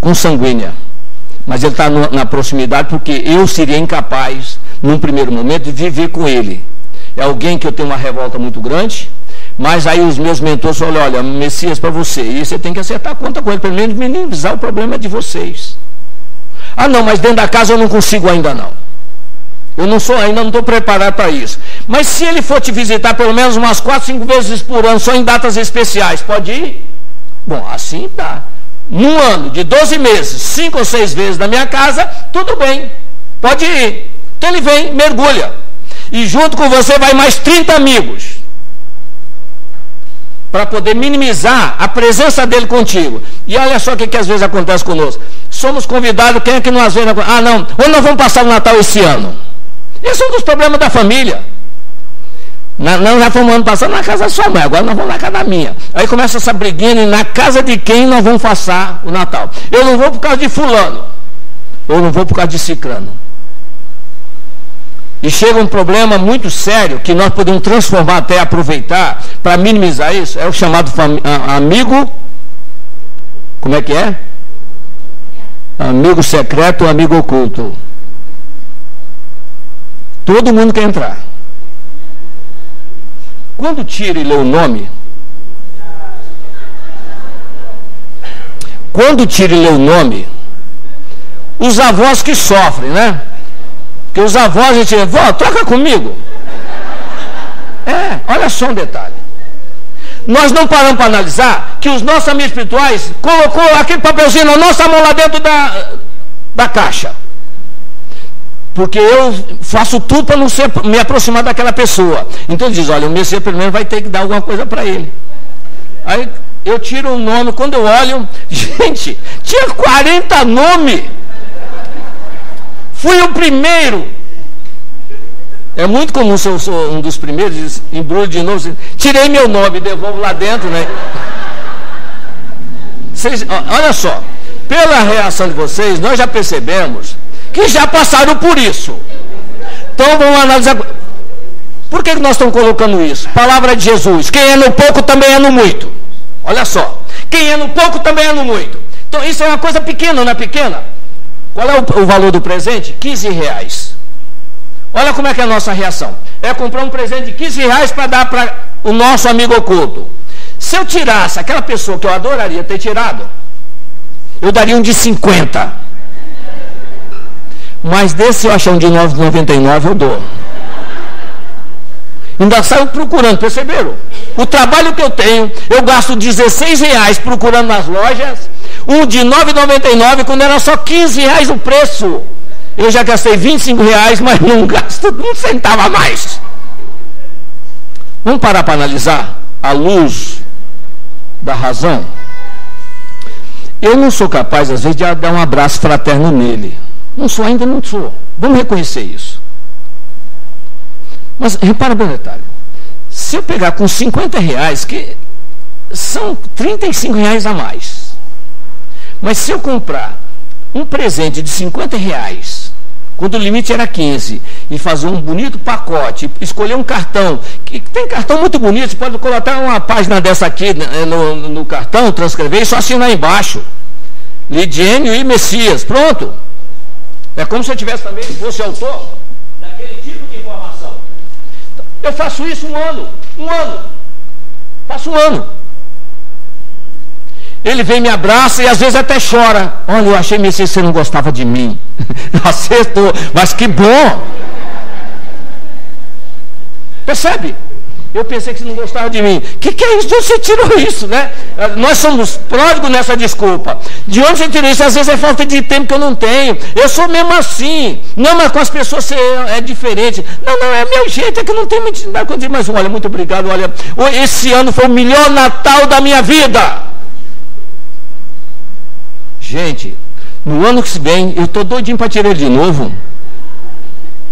consanguínea, mas ele está na proximidade porque eu seria incapaz, num primeiro momento, de viver com ele. É alguém que eu tenho uma revolta muito grande, mas aí os meus mentores falam, olha, Messias para você, e você tem que acertar a conta com ele, pelo menos minimizar o problema de vocês. Ah não, mas dentro da casa eu não consigo ainda não. Ainda não estou preparado para isso. Mas se ele for te visitar pelo menos umas 4, 5 vezes por ano, só em datas especiais, pode ir? Bom, assim dá. Num ano de 12 meses, 5 ou 6 vezes na minha casa, tudo bem, pode ir. Então ele vem, mergulha. E junto com você vai mais 30 amigos. Para poder minimizar a presença dele contigo. E olha só o que às vezes acontece conosco. Somos convidados, quem é que nós vemos? Ah não, onde nós vamos passar o Natal esse ano? Esse é um dos problemas da família. Nós já fomos ano passado na casa da sua mãe, agora nós vamos na casa da minha. Aí começa essa briguinha, e na casa de quem nós vamos passar o Natal? Eu não vou por causa de fulano, eu não vou por causa de cicrano. E chega um problema muito sério, que nós podemos transformar, até aproveitar, para minimizar isso, é o chamado amigo, como é que é? Amigo secreto, amigo oculto. Todo mundo quer entrar. Quando tira e lê o nome, os avós que sofrem, né? Porque os avós, a gente diz, vó, troca comigo. Olha só um detalhe. Nós não paramos para analisar que os nossos amigos espirituais colocou aquele papelzinho na nossa mão lá dentro da caixa. Porque eu faço tudo para não me aproximar daquela pessoa. Então ele diz, olha, o Messias pelo menos vai ter que dar alguma coisa para ele. Aí eu tiro o nome, quando eu olho, gente, tinha 40 nomes. Fui o primeiro. É muito comum se eu sou um dos primeiros, embrulho de novo, tirei meu nome, devolvo lá dentro, né? Olha só, pela reação de vocês, nós já percebemos que já passaram por isso. Então vamos analisar. Por que nós estamos colocando isso? Palavra de Jesus, quem é no pouco também é no muito. Olha só, quem é no pouco também é no muito. Então isso é uma coisa pequena, não é pequena? Qual é o valor do presente? R$15. Olha como é que é a nossa reação. É comprar um presente de R$15 para dar para o nosso amigo oculto. Se eu tirasse aquela pessoa que eu adoraria ter tirado, eu daria um de 50. Mas desse eu achar um de 9,99 eu dou. Ainda saio procurando, perceberam? O trabalho que eu tenho, eu gasto R$16 procurando nas lojas, um de R$ 9,99, quando era só R$15 o preço. Eu já gastei R$25, mas não gasto um centavo a mais. Vamos parar para analisar à luz da razão? Eu não sou capaz, às vezes, de dar um abraço fraterno nele. Não sou, ainda não sou. Vamos reconhecer isso. Mas repara bem o detalhe. Se eu pegar com R$50, que são R$35 a mais, mas se eu comprar um presente de R$50, quando o limite era 15, e fazer um bonito pacote, escolher um cartão, que tem cartão muito bonito, você pode colocar uma página dessa aqui no cartão, transcrever e só assinar embaixo. Lidiane e Messias, pronto. É como se eu tivesse também, fosse autor daquele tipo de informação. Eu faço isso um ano, faço um ano. Ele vem, me abraça e às vezes até chora. Olha, eu achei, Messias, que você não gostava de mim. Acertou, mas que bom. Percebe? Eu pensei que você não gostava de mim. O que é isso? De onde você tirou isso, né? Nós somos pródigos nessa desculpa. De onde você tirou isso? Às vezes é falta de tempo que eu não tenho. Eu sou mesmo assim. Não, mas com as pessoas é diferente. Não, é meu jeito, é que não tem muito. Mas olha, muito obrigado. Olha, esse ano foi o melhor Natal da minha vida. Gente, no ano que vem, eu estou doidinho para tirar ele de novo.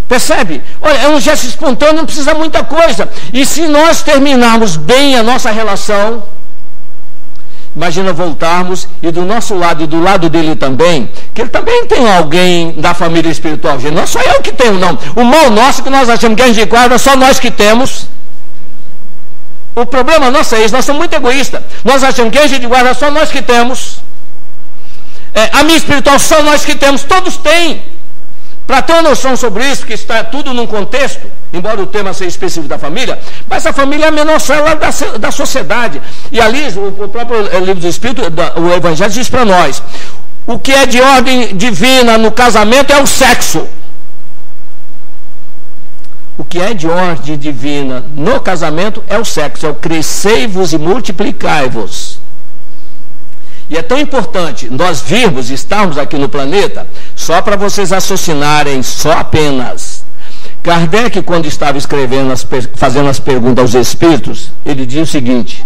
Percebe? Olha, é um gesto espontâneo, não precisa muita coisa. E se nós terminarmos bem a nossa relação, imagina voltarmos e do nosso lado e do lado dele também, que ele também tem alguém da família espiritual. Gente, não sou eu que tenho, não. O mal nosso que nós achamos que a gente guarda, só nós que temos. O problema nosso é isso, nós somos muito egoístas. Nós achamos que a gente guarda, só nós que temos. A minha espiritual, só nós que temos, todos têm. Para ter uma noção sobre isso, que está tudo num contexto, embora o tema seja específico da família, mas a família é a menor célula da sociedade. E ali, o próprio livro do Espírito, o Evangelho diz para nós, o que é de ordem divina no casamento é o sexo. O que é de ordem divina no casamento é o sexo, é o crescei-vos e multiplicai-vos. E é tão importante nós virmos e estarmos aqui no planeta, só para vocês raciocinarem, só apenas. Kardec, quando estava escrevendo, fazendo as perguntas aos espíritos, ele diz o seguinte: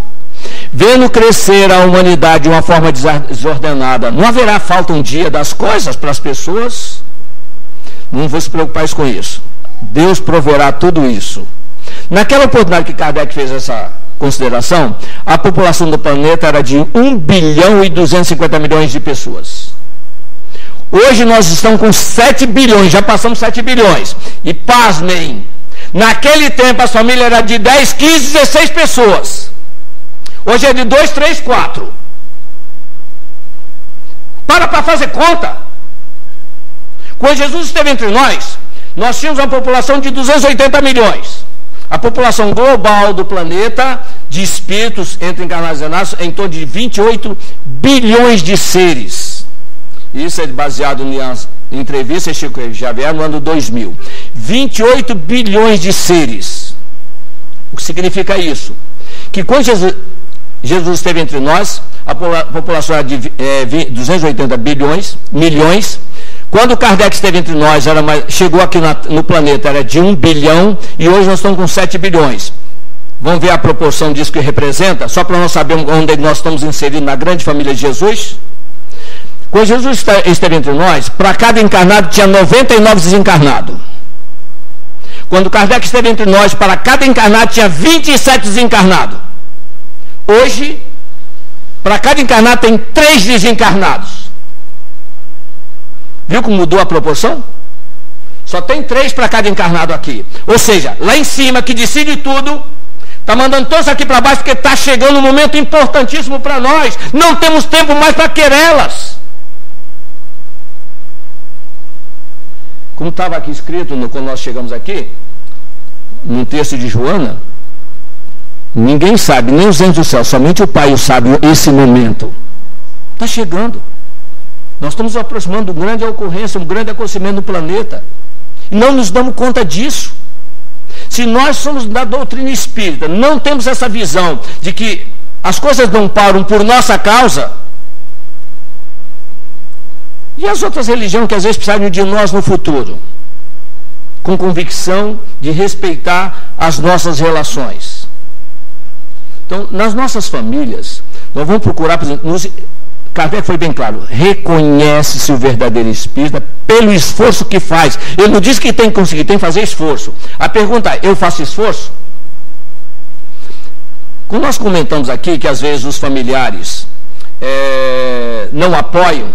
vendo crescer a humanidade de uma forma desordenada, não haverá falta um dia das coisas para as pessoas? Não vou se preocupar com isso. Deus proverá tudo isso. Naquela oportunidade que Kardec fez essa consideração, a população do planeta era de 1 bilhão e 250 milhões de pessoas. Hoje nós estamos com 7 bilhões, já passamos 7 bilhões. E pasmem, naquele tempo a família era de 10, 15, 16 pessoas. Hoje é de 2, 3, 4. Para fazer conta. Quando Jesus esteve entre nós tínhamos uma população de 280 milhões. A população global do planeta, de espíritos entre encarnados e desencarnados, é em torno de 28 bilhões de seres. Isso é baseado em entrevista de Chico Xavier no ano 2000. 28 bilhões de seres. O que significa isso? Que quando Jesus esteve entre nós, a população era de 280 milhões. Quando Kardec esteve entre nós, chegou aqui no planeta, era de 1 bilhão, e hoje nós estamos com 7 bilhões. Vamos ver a proporção disso que representa, só para nós sabermos onde nós estamos inseridos na grande família de Jesus. Quando Jesus esteve entre nós, para cada encarnado tinha 99 desencarnados. Quando Kardec esteve entre nós, para cada encarnado tinha 27 desencarnados. Hoje, para cada encarnado tem 3 desencarnados. Viu como mudou a proporção? Só tem 3 para cada encarnado aqui. Ou seja, lá em cima, que decide tudo, está mandando todos aqui para baixo, porque está chegando um momento importantíssimo para nós. Não temos tempo mais para querelas. Como estava aqui escrito quando nós chegamos aqui, num texto de Joana, ninguém sabe, nem os anjos do céu, somente o Pai o sabe esse momento. Está chegando. Nós estamos nos aproximando de uma grande ocorrência, um grande acontecimento no planeta. E não nos damos conta disso. Se nós somos da doutrina espírita, não temos essa visão de que as coisas não param por nossa causa, e as outras religiões que às vezes precisam de nós no futuro, com convicção de respeitar as nossas relações. Então, nas nossas famílias, nós vamos procurar, por exemplo, Kardec foi bem claro, reconhece-se o verdadeiro espírita pelo esforço que faz. Ele não diz que tem que conseguir, tem que fazer esforço. A pergunta é, eu faço esforço? Quando nós comentamos aqui que às vezes os familiares não apoiam,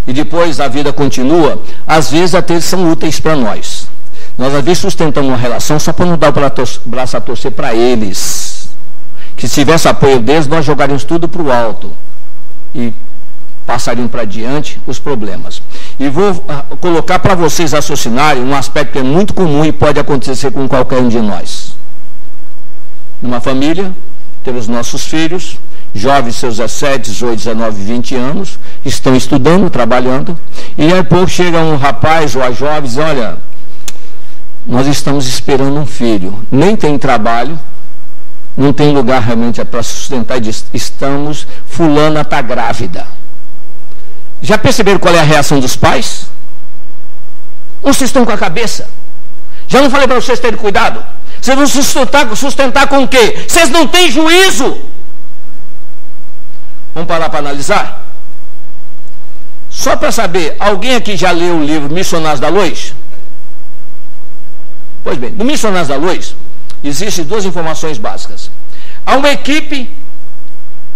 e depois a vida continua, às vezes até eles são úteis para nós. Nós às vezes sustentamos uma relação só para não dar o braço a torcer para eles. Que se tivesse apoio deles, nós jogaríamos tudo para o alto e passariam para diante os problemas. E vou colocar para vocês raciocinarem um aspecto que é muito comum e pode acontecer com qualquer um de nós. Numa família, temos nossos filhos, jovens, seus 17, 18, 19, 20 anos, estão estudando, trabalhando, e aí pouco chega um rapaz ou a jovem e diz, olha, nós estamos esperando um filho, nem tem trabalho, não tem lugar realmente para sustentar, e diz, estamos, fulana está grávida. Já perceberam qual é a reação dos pais? Vocês estão com a cabeça. Já não falei para vocês terem cuidado? Vocês vão sustentar com o quê? Vocês não têm juízo. Vamos parar para analisar? Só para saber, alguém aqui já leu o livro Missionários da Luz? Pois bem, no Missionários da Luz, existem duas informações básicas. Há uma equipe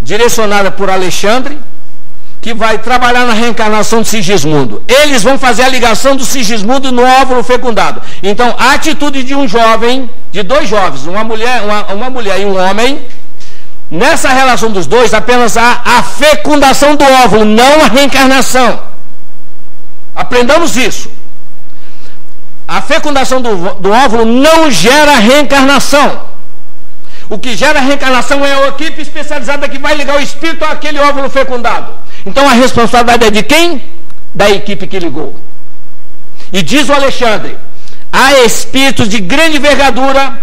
direcionada por Alexandre, que vai trabalhar na reencarnação de Sigismundo. Eles vão fazer a ligação do Sigismundo no óvulo fecundado. Então, a atitude de um jovem, de dois jovens, uma mulher e um homem, nessa relação dos dois, apenas há a fecundação do óvulo, não a reencarnação. Aprendamos isso. A fecundação do óvulo não gera reencarnação. O que gera reencarnação é a equipe especializada que vai ligar o espírito àquele óvulo fecundado. Então a responsabilidade é de quem? Da equipe que ligou. E diz o Alexandre, há espíritos de grande envergadura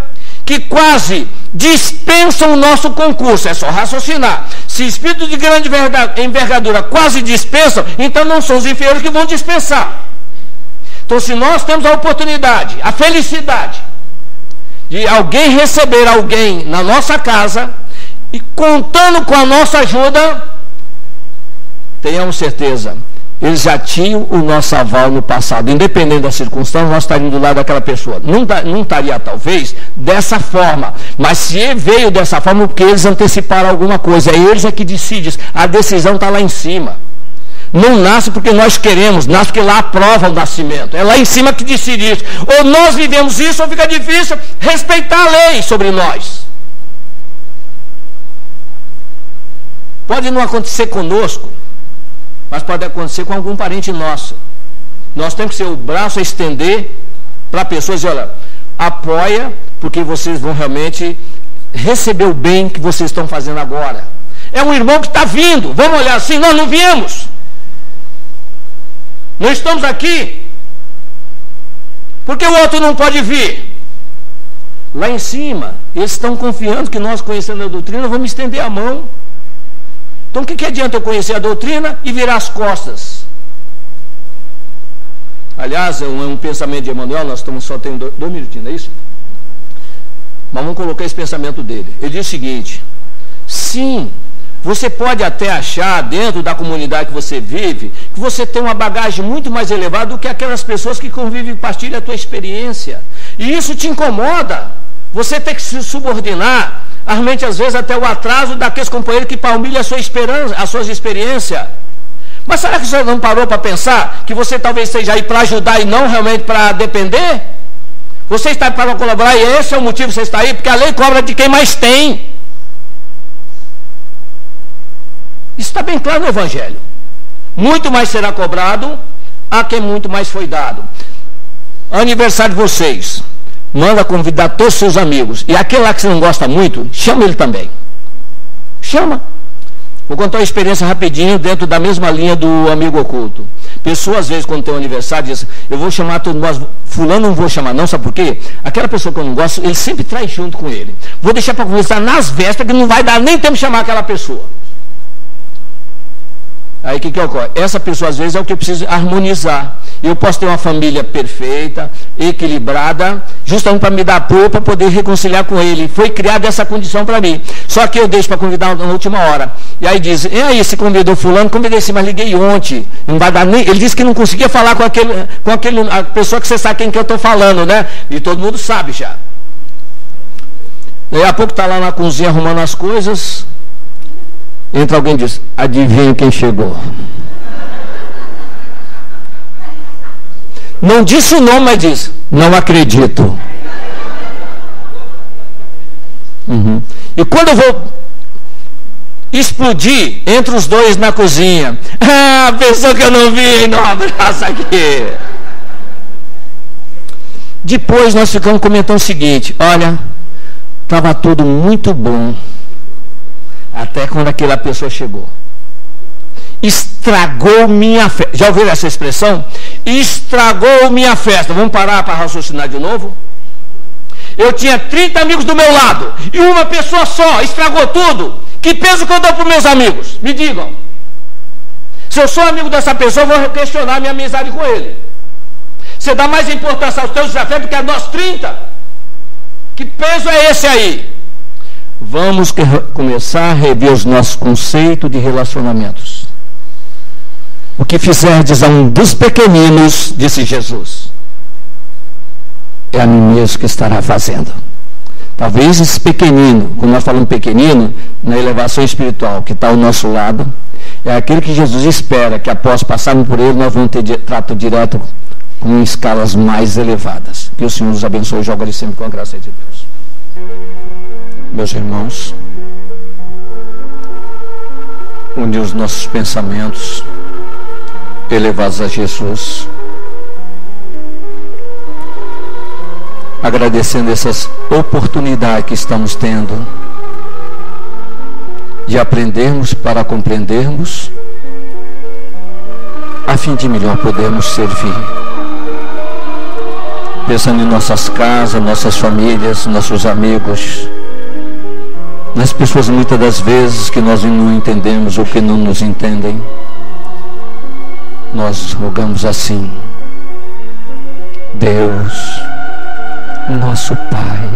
que quase dispensam o nosso concurso. É só raciocinar. Se espíritos de grande envergadura quase dispensam, então não são os inferiores que vão dispensar. Então, se nós temos a oportunidade, a felicidade de alguém receber alguém na nossa casa e contando com a nossa ajuda, tenhamos certeza, eles já tinham o nosso aval no passado. Independente da circunstância, nós estaríamos do lado daquela pessoa. Não estaria, talvez, dessa forma. Mas se ele veio dessa forma, porque eles anteciparam alguma coisa. Eles é que decidem. A decisão está lá em cima. Não nasce porque nós queremos, nasce porque lá aprova o nascimento. É lá em cima que decide isso. Ou nós vivemos isso, ou fica difícil respeitar a lei sobre nós. Pode não acontecer conosco, mas pode acontecer com algum parente nosso. Nós temos que ser o braço a estender para a pessoa e dizer, olha, apoia, porque vocês vão realmente receber o bem que vocês estão fazendo agora. É um irmão que está vindo, vamos olhar assim, nós não viemos. Não estamos aqui, porque o outro não pode vir. Lá em cima, eles estão confiando que nós, conhecendo a doutrina, vamos estender a mão. Então, o que adianta eu conhecer a doutrina e virar as costas? Aliás, é um pensamento de Emmanuel, nós só temos 2 minutinhos, não é isso? Mas vamos colocar esse pensamento dele. Ele diz o seguinte, sim, você pode até achar, dentro da comunidade que você vive, que você tem uma bagagem muito mais elevada do que aquelas pessoas que convivem e partilham a tua experiência. E isso te incomoda. Você tem que se subordinar, realmente, às vezes, até o atraso daqueles companheiros que palmilham a sua esperança, as suas experiências. Mas será que você não parou para pensar que você talvez esteja aí para ajudar e não realmente para depender? Você está aí para colaborar e esse é o motivo que você está aí, porque a lei cobra de quem mais tem. Isso está bem claro no Evangelho. Muito mais será cobrado a quem muito mais foi dado. Aniversário de vocês. Manda convidar todos os seus amigos. E aquele lá que você não gosta muito, chama ele também. Chama. Vou contar uma experiência rapidinho dentro da mesma linha do amigo oculto. Pessoas, às vezes, quando tem um aniversário, dizem, eu vou chamar todo mundo, fulano não vou chamar não, sabe por quê? Aquela pessoa que eu não gosto, ele sempre traz junto com ele. Vou deixar para conversar nas vésperas, que não vai dar nem tempo de chamar aquela pessoa. Aí o que ocorre? Essa pessoa, às vezes, é o que eu preciso harmonizar. Eu posso ter uma família perfeita, equilibrada, justamente para me dar apoio, para poder reconciliar com ele. Foi criada essa condição para mim. Só que eu deixo para convidar na última hora. E aí diz, e aí, se convidou fulano? Convidei sim, mas liguei ontem. Não vai dar nem... Ele disse que não conseguia falar com a pessoa que você sabe quem que eu estou falando, né? E todo mundo sabe já. Daí a pouco está lá na cozinha arrumando as coisas. Entra alguém e diz, adivinha quem chegou? Não disse o nome, mas diz, não acredito. E quando eu vou explodir entre os dois na cozinha, a pessoa que eu não vi, não abraça aqui. Depois nós ficamos comentando o seguinte, olha, estava tudo muito bom. Até quando aquela pessoa chegou. Estragou minha festa. Já ouviram essa expressão? Estragou minha festa. Vamos parar para raciocinar de novo? Eu tinha 30 amigos do meu lado. E uma pessoa só estragou tudo. Que peso que eu dou para os meus amigos? Me digam. Se eu sou amigo dessa pessoa, eu vou questionar minha amizade com ele. Você dá mais importância aos teus desafios do que a nós 30? Que peso é esse aí? Vamos começar a rever os nossos conceitos de relacionamentos. O que fizerdes a um dos pequeninos, disse Jesus, é a mim mesmo que estará fazendo. Talvez esse pequenino, quando nós falamos pequenino, na elevação espiritual que está ao nosso lado, é aquele que Jesus espera que após passarmos por ele, nós vamos ter trato direto com escalas mais elevadas. Que o Senhor nos abençoe e joga ele sempre com a graça de Deus. Meus irmãos, unir os nossos pensamentos elevados a Jesus, agradecendo essas oportunidades que estamos tendo de aprendermos para compreendermos, a fim de melhor podermos servir. Pensando em nossas casas, nossas famílias, nossos amigos, nas pessoas muitas das vezes que nós não entendemos ou que não nos entendem, nós rogamos assim: Deus, nosso Pai,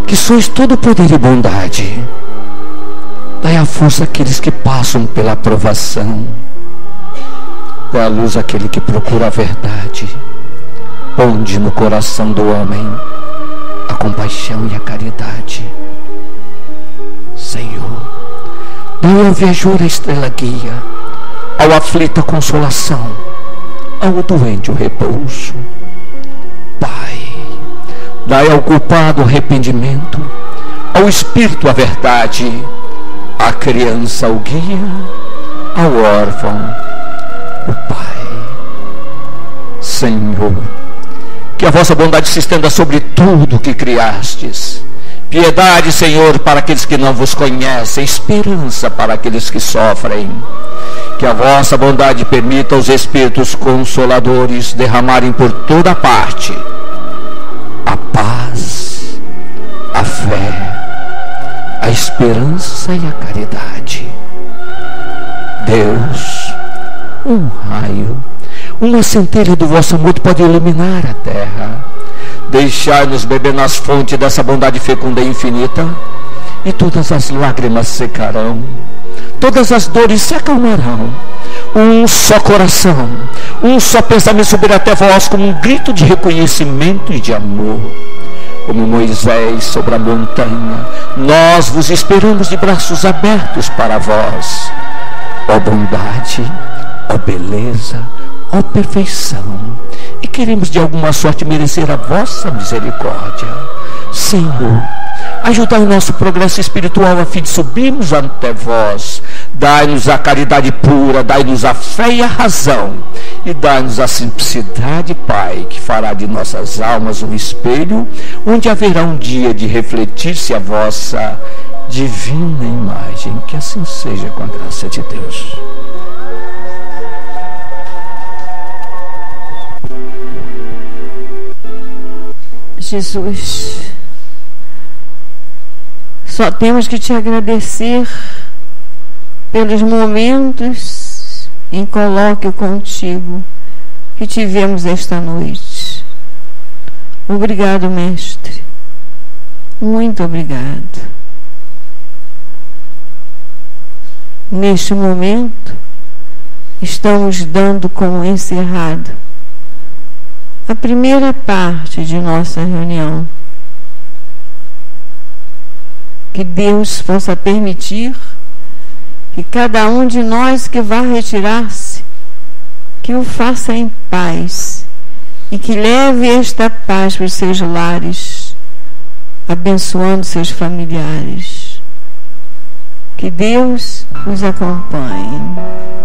que sois todo poder e bondade, dai a força àqueles que passam pela provação, dai a luz àquele que procura a verdade, ponde no coração do homem a compaixão e a caridade. Senhor, dai ao viajor a estrela guia, ao aflito a consolação, ao doente o repouso. Pai, dai ao culpado o arrependimento, ao espírito a verdade, à criança o guia, ao órfão o Pai. Senhor, que a vossa bondade se estenda sobre tudo que criastes. Piedade, Senhor, para aqueles que não vos conhecem, esperança para aqueles que sofrem. Que a vossa bondade permita aos Espíritos Consoladores derramarem por toda parte a paz, a fé, a esperança e a caridade. Deus, um raio, uma centelha do vosso amor pode iluminar a terra. Deixai-nos beber nas fontes dessa bondade fecunda e infinita, e todas as lágrimas secarão, todas as dores se acalmarão. Um só coração, um só pensamento subirá até vós como um grito de reconhecimento e de amor. Como Moisés sobre a montanha, nós vos esperamos de braços abertos para vós. Ó bondade, ó beleza, ó perfeição, e queremos de alguma sorte merecer a vossa misericórdia. Senhor, ajudai o nosso progresso espiritual a fim de subirmos até vós. Dai-nos a caridade pura, dai-nos a fé e a razão, e dai-nos a simplicidade, Pai, que fará de nossas almas um espelho, onde haverá um dia de refletir-se a vossa divina imagem. Que assim seja, com a graça de Deus. Jesus, só temos que te agradecer pelos momentos em colóquio contigo que tivemos esta noite. Obrigado, Mestre. Muito obrigado. Neste momento, estamos dando como encerrado a primeira parte de nossa reunião. Que Deus possa permitir que cada um de nós que vá retirar-se, que o faça em paz e que leve esta paz para os seus lares, abençoando seus familiares. Que Deus os acompanhe.